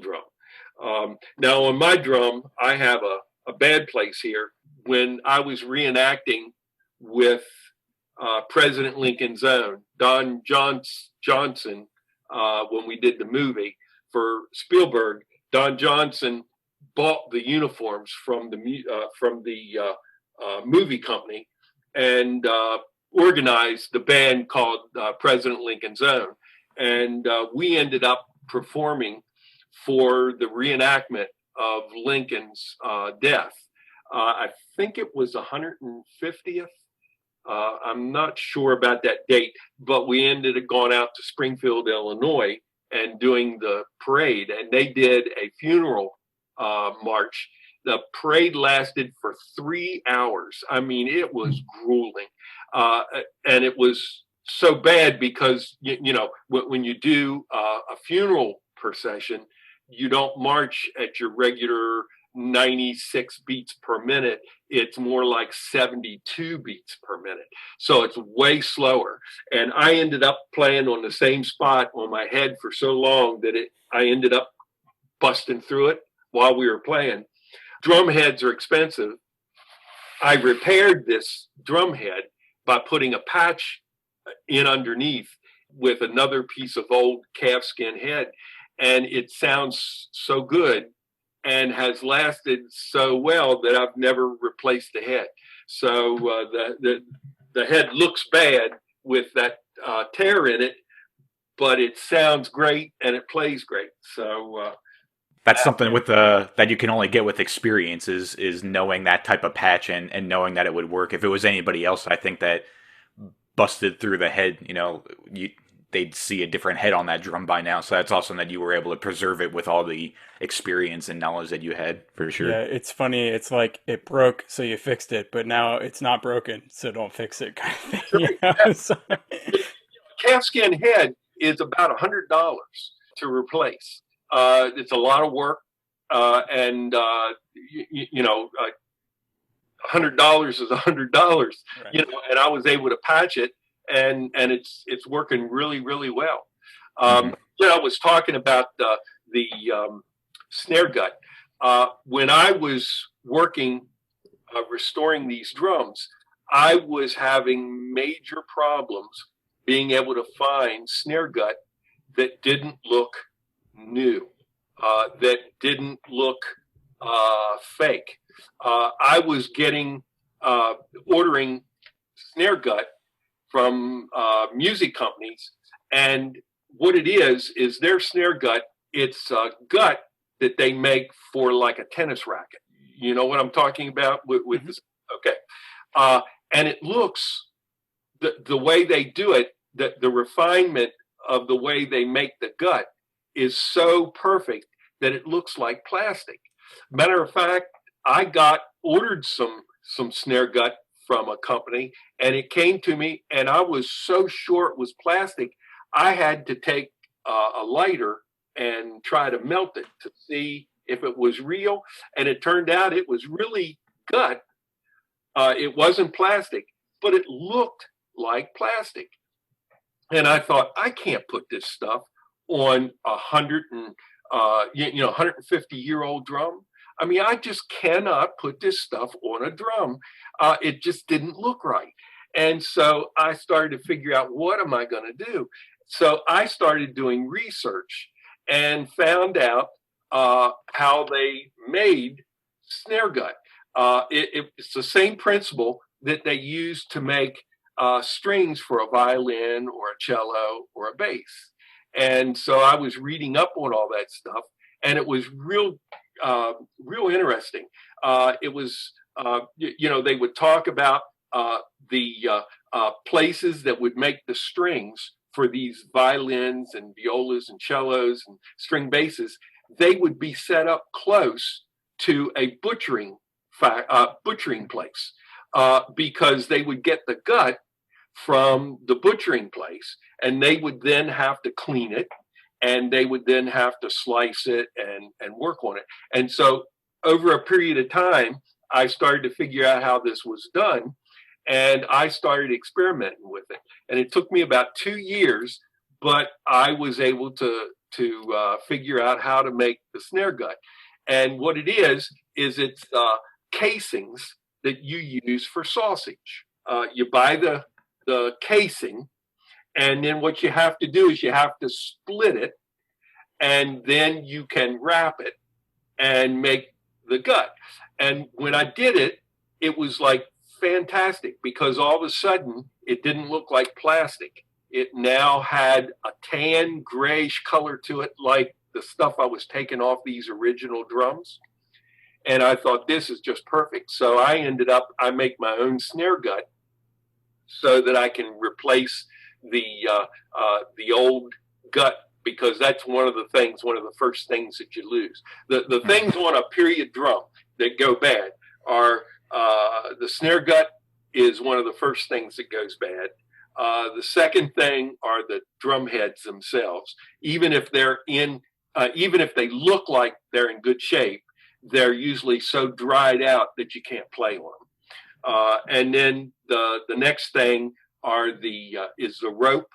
drum. Now on my drum, I have a bad place here. When I was reenacting with President Lincoln's Own, Don Johnson, when we did the movie for Spielberg, Don Johnson bought the uniforms from the movie company and organized the band called President Lincoln's Own. And we ended up performing for the reenactment of Lincoln's death. I think it was 150th. I'm not sure about that date, but we ended up going out to Springfield, Illinois, and doing the parade. And they did a funeral march. The parade lasted for 3 hours. I mean, it was grueling. And it was so bad because, when you do a funeral procession, you don't march at your regular 96 beats per minute. It's more like 72 beats per minute. So it's way slower. And I ended up playing on the same spot on my head for so long that I ended up busting through it while we were playing. Drum heads are expensive. I repaired this drum head by putting a patch in underneath with another piece of old calfskin head. And it sounds so good and has lasted so well that I've never replaced the head. So the head looks bad with that tear in it, but it sounds great and it plays great. So that's something with that you can only get with experience is knowing that type of patch and knowing that it would work. If it was anybody else, I think that busted through the head, they'd see a different head on that drum by now. So that's awesome that you were able to preserve it with all the experience and knowledge that you had, for sure. Yeah, it's funny. It's like it broke, so you fixed it, but now it's not broken, so don't fix it, kind of thing. So, calfskin head is about $100 to replace. It's a lot of work. and $100 is $100, Right. and I was able to patch it, and it's working really, really well. Mhm. I was talking about the snare gut. When I was working restoring these drums, I was having major problems being able to find snare gut that didn't look new, that didn't look fake. I was getting ordering snare gut from music companies, and what it is their snare gut. It's a gut that they make for like a tennis racket. You know what I'm talking about with Mhm. this? Okay, and it looks the way they do it, the refinement of the way they make the gut is so perfect that it looks like plastic. Matter of fact, I got ordered some snare gut from a company, and it came to me, and I was so sure it was plastic, I had to take a lighter and try to melt it to see if it was real, and it turned out it was really gut. It wasn't plastic, but it looked like plastic. And I thought, I can't put this stuff on 150-year-old drum. I mean, I just cannot put this stuff on a drum. It just didn't look right. And so I started to figure out, what am I going to do? So I started doing research and found out how they made snare gut. It's the same principle that they use to make strings for a violin or a cello or a bass. And so I was reading up on all that stuff, and it was real interesting. It was, they would talk about the places that would make the strings for these violins and violas and cellos and string basses. They would be set up close to a butchering place, because they would get the gut from the butchering place, and they would then have to clean it, and they would then have to slice it and work on it. And so over a period of time, I started to figure out how this was done, and I started experimenting with it. And it took me about 2 years, but I was able to figure out how to make the snare gut. And what it is it's casings that you use for sausage. You buy the casing, and then what you have to do is you have to split it, and then you can wrap it and make the gut. And when I did it, it was like fantastic, because all of a sudden it didn't look like plastic. It now had a tan grayish color to it, like the stuff I was taking off these original drums. And I thought, this is just perfect. So I make my own snare gut so that I can replace the old gut, because that's one of the first things that you lose. The things on a period drum that go bad are the snare gut is one of the first things that goes bad. The second thing are the drum heads themselves. Even if they look like they're in good shape, they're usually so dried out that you can't play on them. And then the next thing is the rope,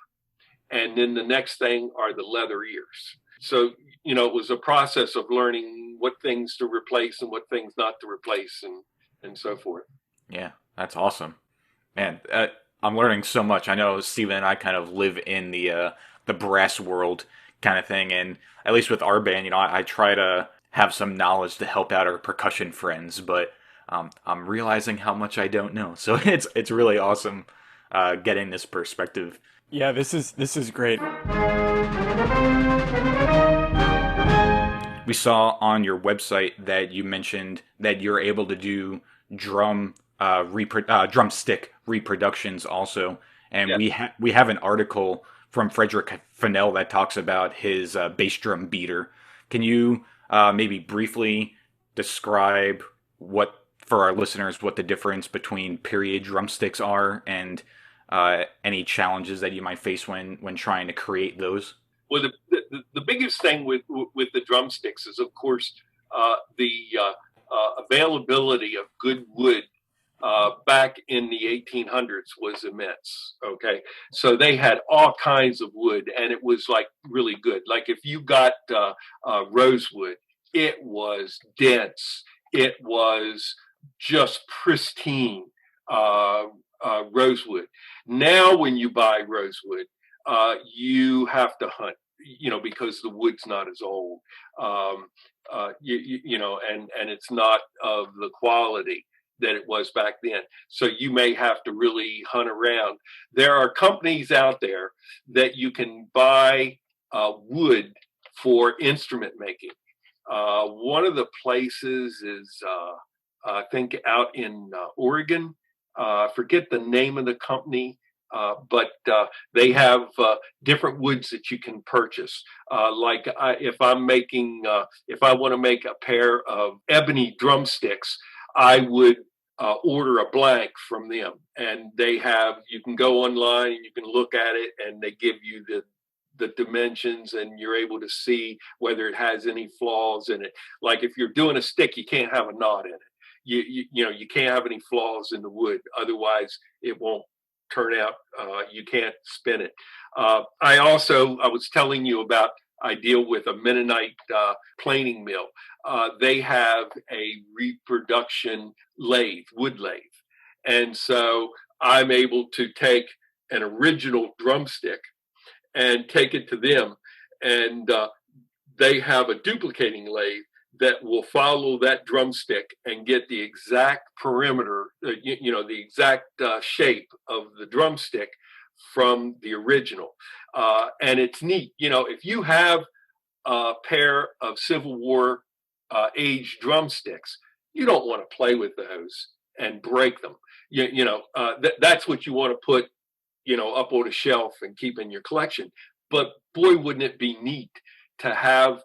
and then the next thing are the leather ears. So it was a process of learning what things to replace and what things not to replace, and so forth. Yeah, that's awesome, man. I'm learning so much. I know Steven and I kind of live in the brass world kind of thing, and at least with our band, I try to have some knowledge to help out our percussion friends, but I'm realizing how much I don't know. So it's really awesome getting this perspective. Yeah, this is great. We saw on your website that you mentioned that you're able to do drumstick reproductions also, and Yeah. we have an article from Frederick Fennell that talks about his bass drum beater. Can you maybe briefly describe for our listeners, what the difference between period drumsticks are, and any challenges that you might face when trying to create those? Well, the biggest thing with the drumsticks is, of course, the availability of good wood back in the 1800s was immense. Okay, so they had all kinds of wood, and it was like really good. Like if you got rosewood, it was dense. It was just pristine rosewood. Now, when you buy rosewood, you have to hunt, because the wood's not as old, and it's not of the quality that it was back then. So you may have to really hunt around. There are companies out there that you can buy wood for instrument making. One of the places is, I think, out in Oregon. I forget the name of the company, but they have different woods that you can purchase. If I want to make a pair of ebony drumsticks, I would order a blank from them, and you can go online and you can look at it, and they give you the dimensions, and you're able to see whether it has any flaws in it. Like if you're doing a stick, you can't have a knot in it. You can't have any flaws in the wood, otherwise it won't turn out. You can't spin it. I was telling you about, I deal with a Mennonite planing mill. They have a reproduction wood lathe. And so I'm able to take an original drumstick and take it to them. And they have a duplicating lathe that will follow that drumstick and get the exact perimeter, the exact shape of the drumstick from the original. And it's neat. If you have a pair of Civil War age drumsticks, you don't want to play with those and break them. That's what you want to put, up on a shelf and keep in your collection. But boy, wouldn't it be neat to have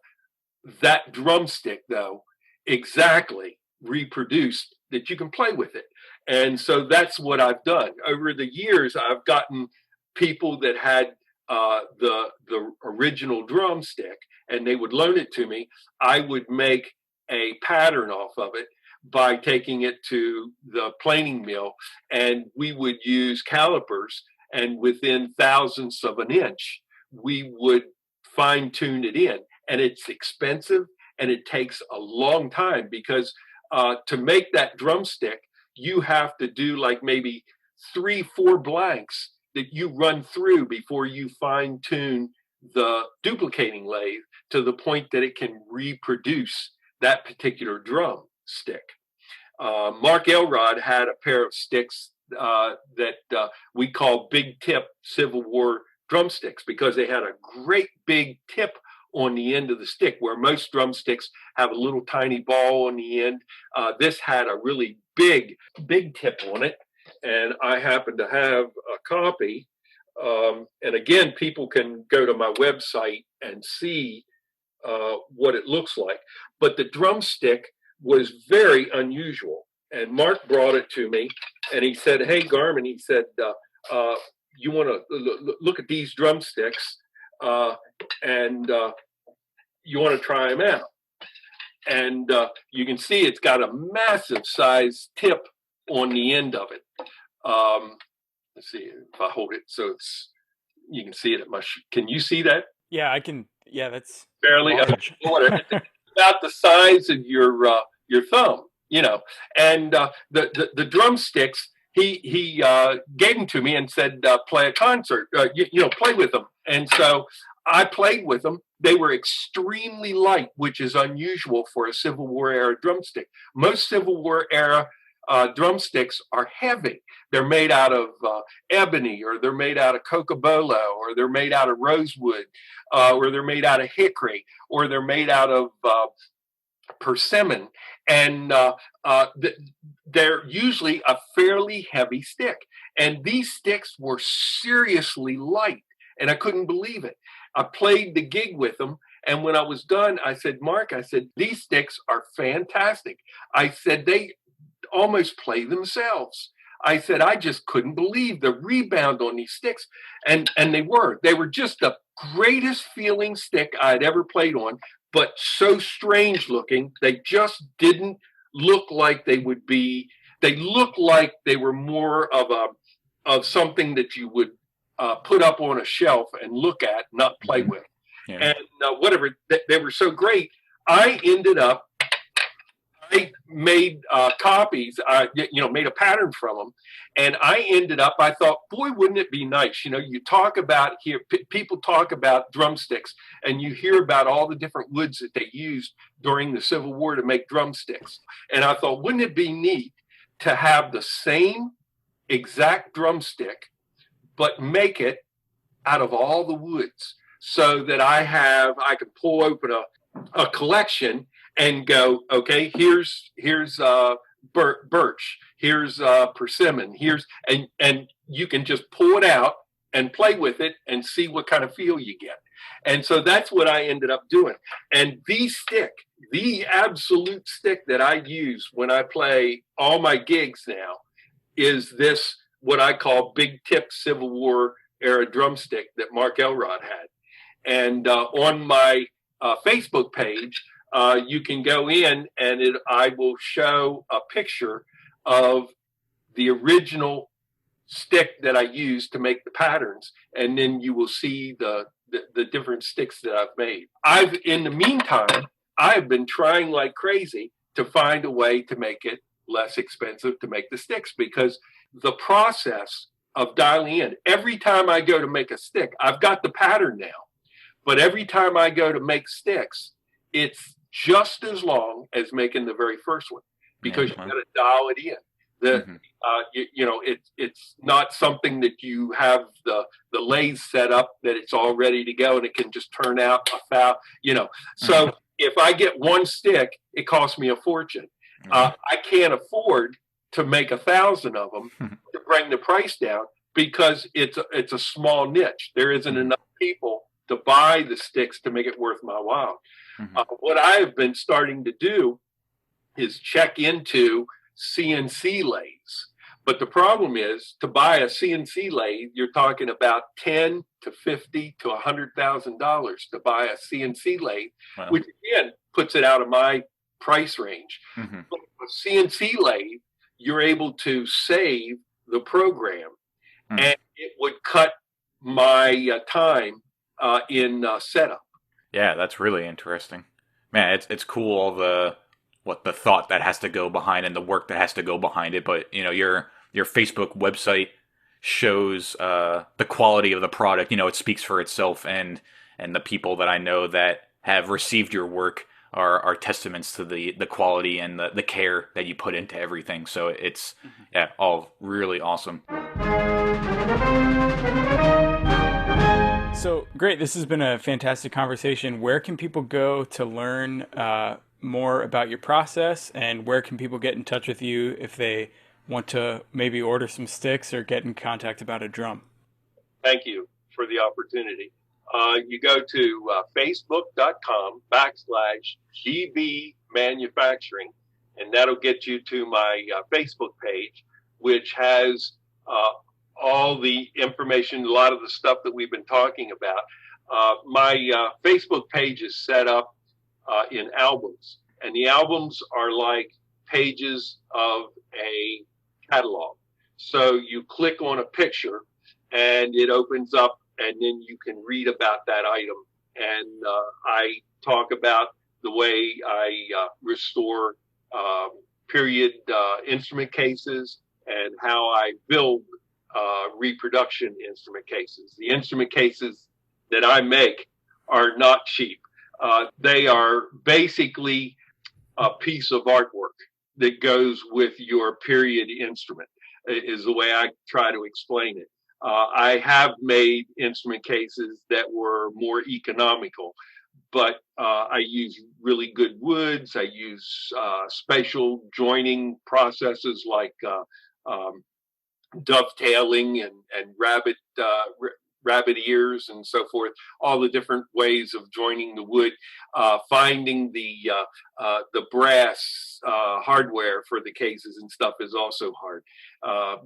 that drumstick, though, exactly reproduced, that you can play with it. And so that's what I've done. Over the years, I've gotten people that had the original drumstick, and they would loan it to me. I would make a pattern off of it by taking it to the planing mill, and we would use calipers, and within thousandths of an inch, we would fine tune it in. And it's expensive, and it takes a long time, because to make that drumstick, you have to do like maybe 3-4 blanks that you run through before you fine tune the duplicating lathe to the point that it can reproduce that particular drum stick. Mark Elrod had a pair of sticks that we call big tip Civil War drumsticks, because they had a great big tip on the end of the stick, where most drumsticks have a little tiny ball on the end. This had a really big tip on it, and I happen to have a copy. And again, people can go to my website and see what it looks like. But the drumstick was very unusual, and Mark brought it to me, and he said, "Hey, Garman," he said, "you want to look at these drumsticks, and you want to try them out." And you can see it's got a massive size tip on the end of it. Let's see if I hold it so you can see it. Can you see that? Yeah, I can. Yeah, that's barely large. About the size of your thumb, And the drumsticks, he gave them to me and said, "Play a concert, play with them." And so I played with them. They were extremely light, which is unusual for a Civil War era drumstick. Most Civil War era drumsticks are heavy. They're made out of ebony, or they're made out of cocobolo, or they're made out of rosewood, or they're made out of hickory, or they're made out of persimmon. And they're usually a fairly heavy stick. And these sticks were seriously light, and I couldn't believe it. I played the gig with them, and when I was done, I said, "Mark," I said, "these sticks are fantastic." I said, "They almost play themselves." I said, "I just couldn't believe the rebound on these sticks." And they were just the greatest feeling stick I'd ever played on. but so strange looking. They just didn't look like they would be. They looked like they were more of something that you would put up on a shelf and look at, not play with. Yeah. And whatever, they were so great. I made copies, made a pattern from them. And I thought, boy, wouldn't it be nice? You talk about here, people talk about drumsticks, and you hear about all the different woods that they used during the Civil War to make drumsticks. And I thought, wouldn't it be neat to have the same exact drumstick, but make it out of all the woods, so that I can pull open a collection and go, okay, here's birch, here's persimmon, and you can just pull it out and play with it and see what kind of feel you get. And so that's what I ended up doing. And the absolute stick that I use when I play all my gigs now is this, what I call big tip Civil War era drumstick that Mark Elrod had. And on my Facebook page, you can go in and I will show a picture of the original stick that I used to make the patterns. And then you will see the different sticks that I've made. In the meantime, I've been trying like crazy to find a way to make it less expensive to make the sticks, because the process of dialing in, every time I go to make a stick, I've got the pattern now, but every time I go to make sticks, it's just as long as making the very first one, because you've got to dial it in. It's not something that you have the lathe set up that it's all ready to go and it can just turn out a foul, So if I get one stick, it costs me a fortune. I can't afford to make 1,000 of them to bring the price down, because it's a small niche. There isn't enough people to buy the sticks to make it worth my while. What I have been starting to do is check into CNC lathes. But the problem is, to buy a CNC lathe, you're talking about $10 to $50 to $100,000 to buy a CNC lathe, which again puts it out of my price range. But a CNC lathe, you're able to save the program, and it would cut my time in setup. Yeah, that's really interesting. Man, it's cool, all the thought that has to go behind and the work that has to go behind it. But your Facebook website shows the quality of the product. It speaks for itself, and the people that I know that have received your work are testaments to the quality and the care that you put into everything. So it's all really awesome. So great. This has been a fantastic conversation. Where can people go to learn more about your process, and where can people get in touch with you if they want to maybe order some sticks or get in contact about a drum? Thank you for the opportunity. You go to facebook.com/GB Manufacturing, and that'll get you to my Facebook page, which has all the information, a lot of the stuff that we've been talking about. My Facebook page is set up in albums, and the albums are like pages of a catalog. So you click on a picture and it opens up, and then you can read about that item. And I talk about the way I restore period instrument cases, and how I build reproduction instrument cases. The instrument cases that I make are not cheap. They are basically a piece of artwork that goes with your period instrument, is the way I try to explain it. I have made instrument cases that were more economical, but I use really good woods. I use special joining processes like dovetailing and rabbit ears and so forth, all the different ways of joining the wood, finding the brass hardware for the cases and stuff is also hard.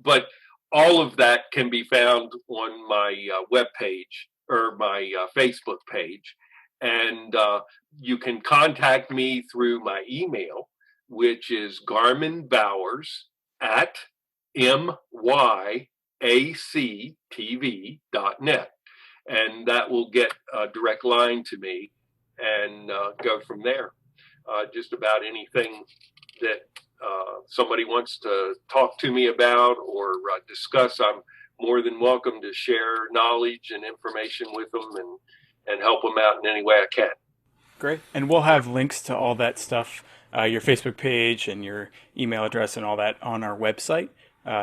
But all of that can be found on my webpage or my Facebook page. And you can contact me through my email, which is garmanbowers@myactv.net. And that will get a direct line to me and go from there. Just about anything that somebody wants to talk to me about or discuss, I'm more than welcome to share knowledge and information with them and help them out in any way I can. Great. And we'll have links to all that stuff, your Facebook page and your email address and all that on our website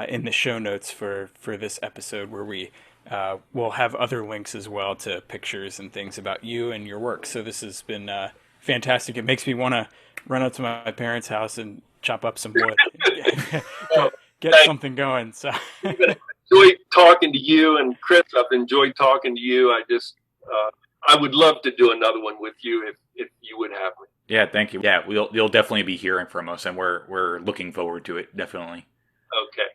in the show notes for this episode, where we will have other links as well to pictures and things about you and your work. So this has been fantastic. It makes me want to run out to my parents' house and chop up some wood, get something going. So enjoyed talking to you, and Chris, I've enjoyed talking to you. I would love to do another one with you if you would have me. Yeah, thank you. Yeah, you'll definitely be hearing from us, and we're looking forward to it, definitely. Okay.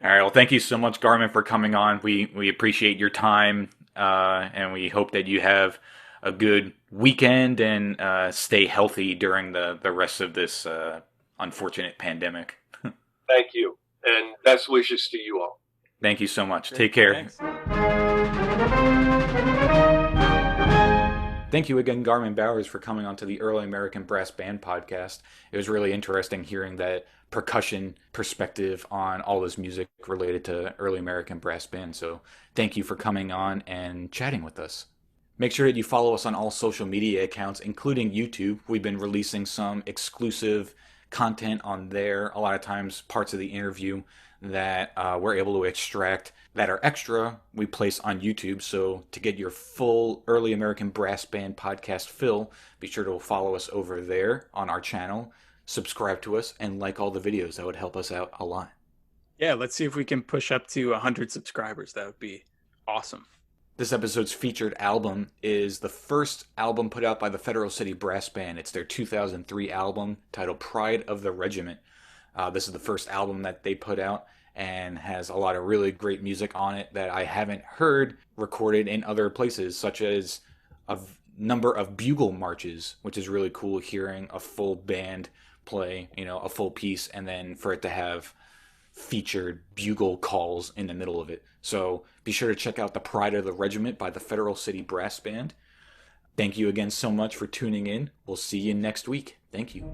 All right. Well, thank you so much, Garman, for coming on. We appreciate your time, and we hope that you have a good weekend and stay healthy during the rest of this unfortunate pandemic. Thank you, and best wishes to you all. Thank you so much. Take care. Thanks. Thank you again, Garman Bowers, for coming on to the Early American Brass Band podcast. It was really interesting hearing that percussion perspective on all this music related to early American brass band. So thank you for coming on and chatting with us. Make sure that you follow us on all social media accounts, including YouTube. We've been releasing some exclusive content on there. A lot of times parts of the interview that we're able to extract that are extra, we place on YouTube. So to get your full Early American Brass Band podcast fill, be sure to follow us over there on our channel, subscribe to us, and like all the videos. That would help us out a lot. Yeah, let's see if we can push up to 100 subscribers. That would be awesome. This episode's featured album is the first album put out by the Federal City Brass Band. It's their 2003 album titled Pride of the Regiment. This is the first album that they put out and has a lot of really great music on it that I haven't heard recorded in other places, such as a number of bugle marches, which is really cool hearing a full band play, a full piece, and then for it to have featured bugle calls in the middle of it. So be sure to check out The Pride of the Regiment by the Federal City Brass Band. Thank you again so much for tuning in. We'll see you next week. Thank you.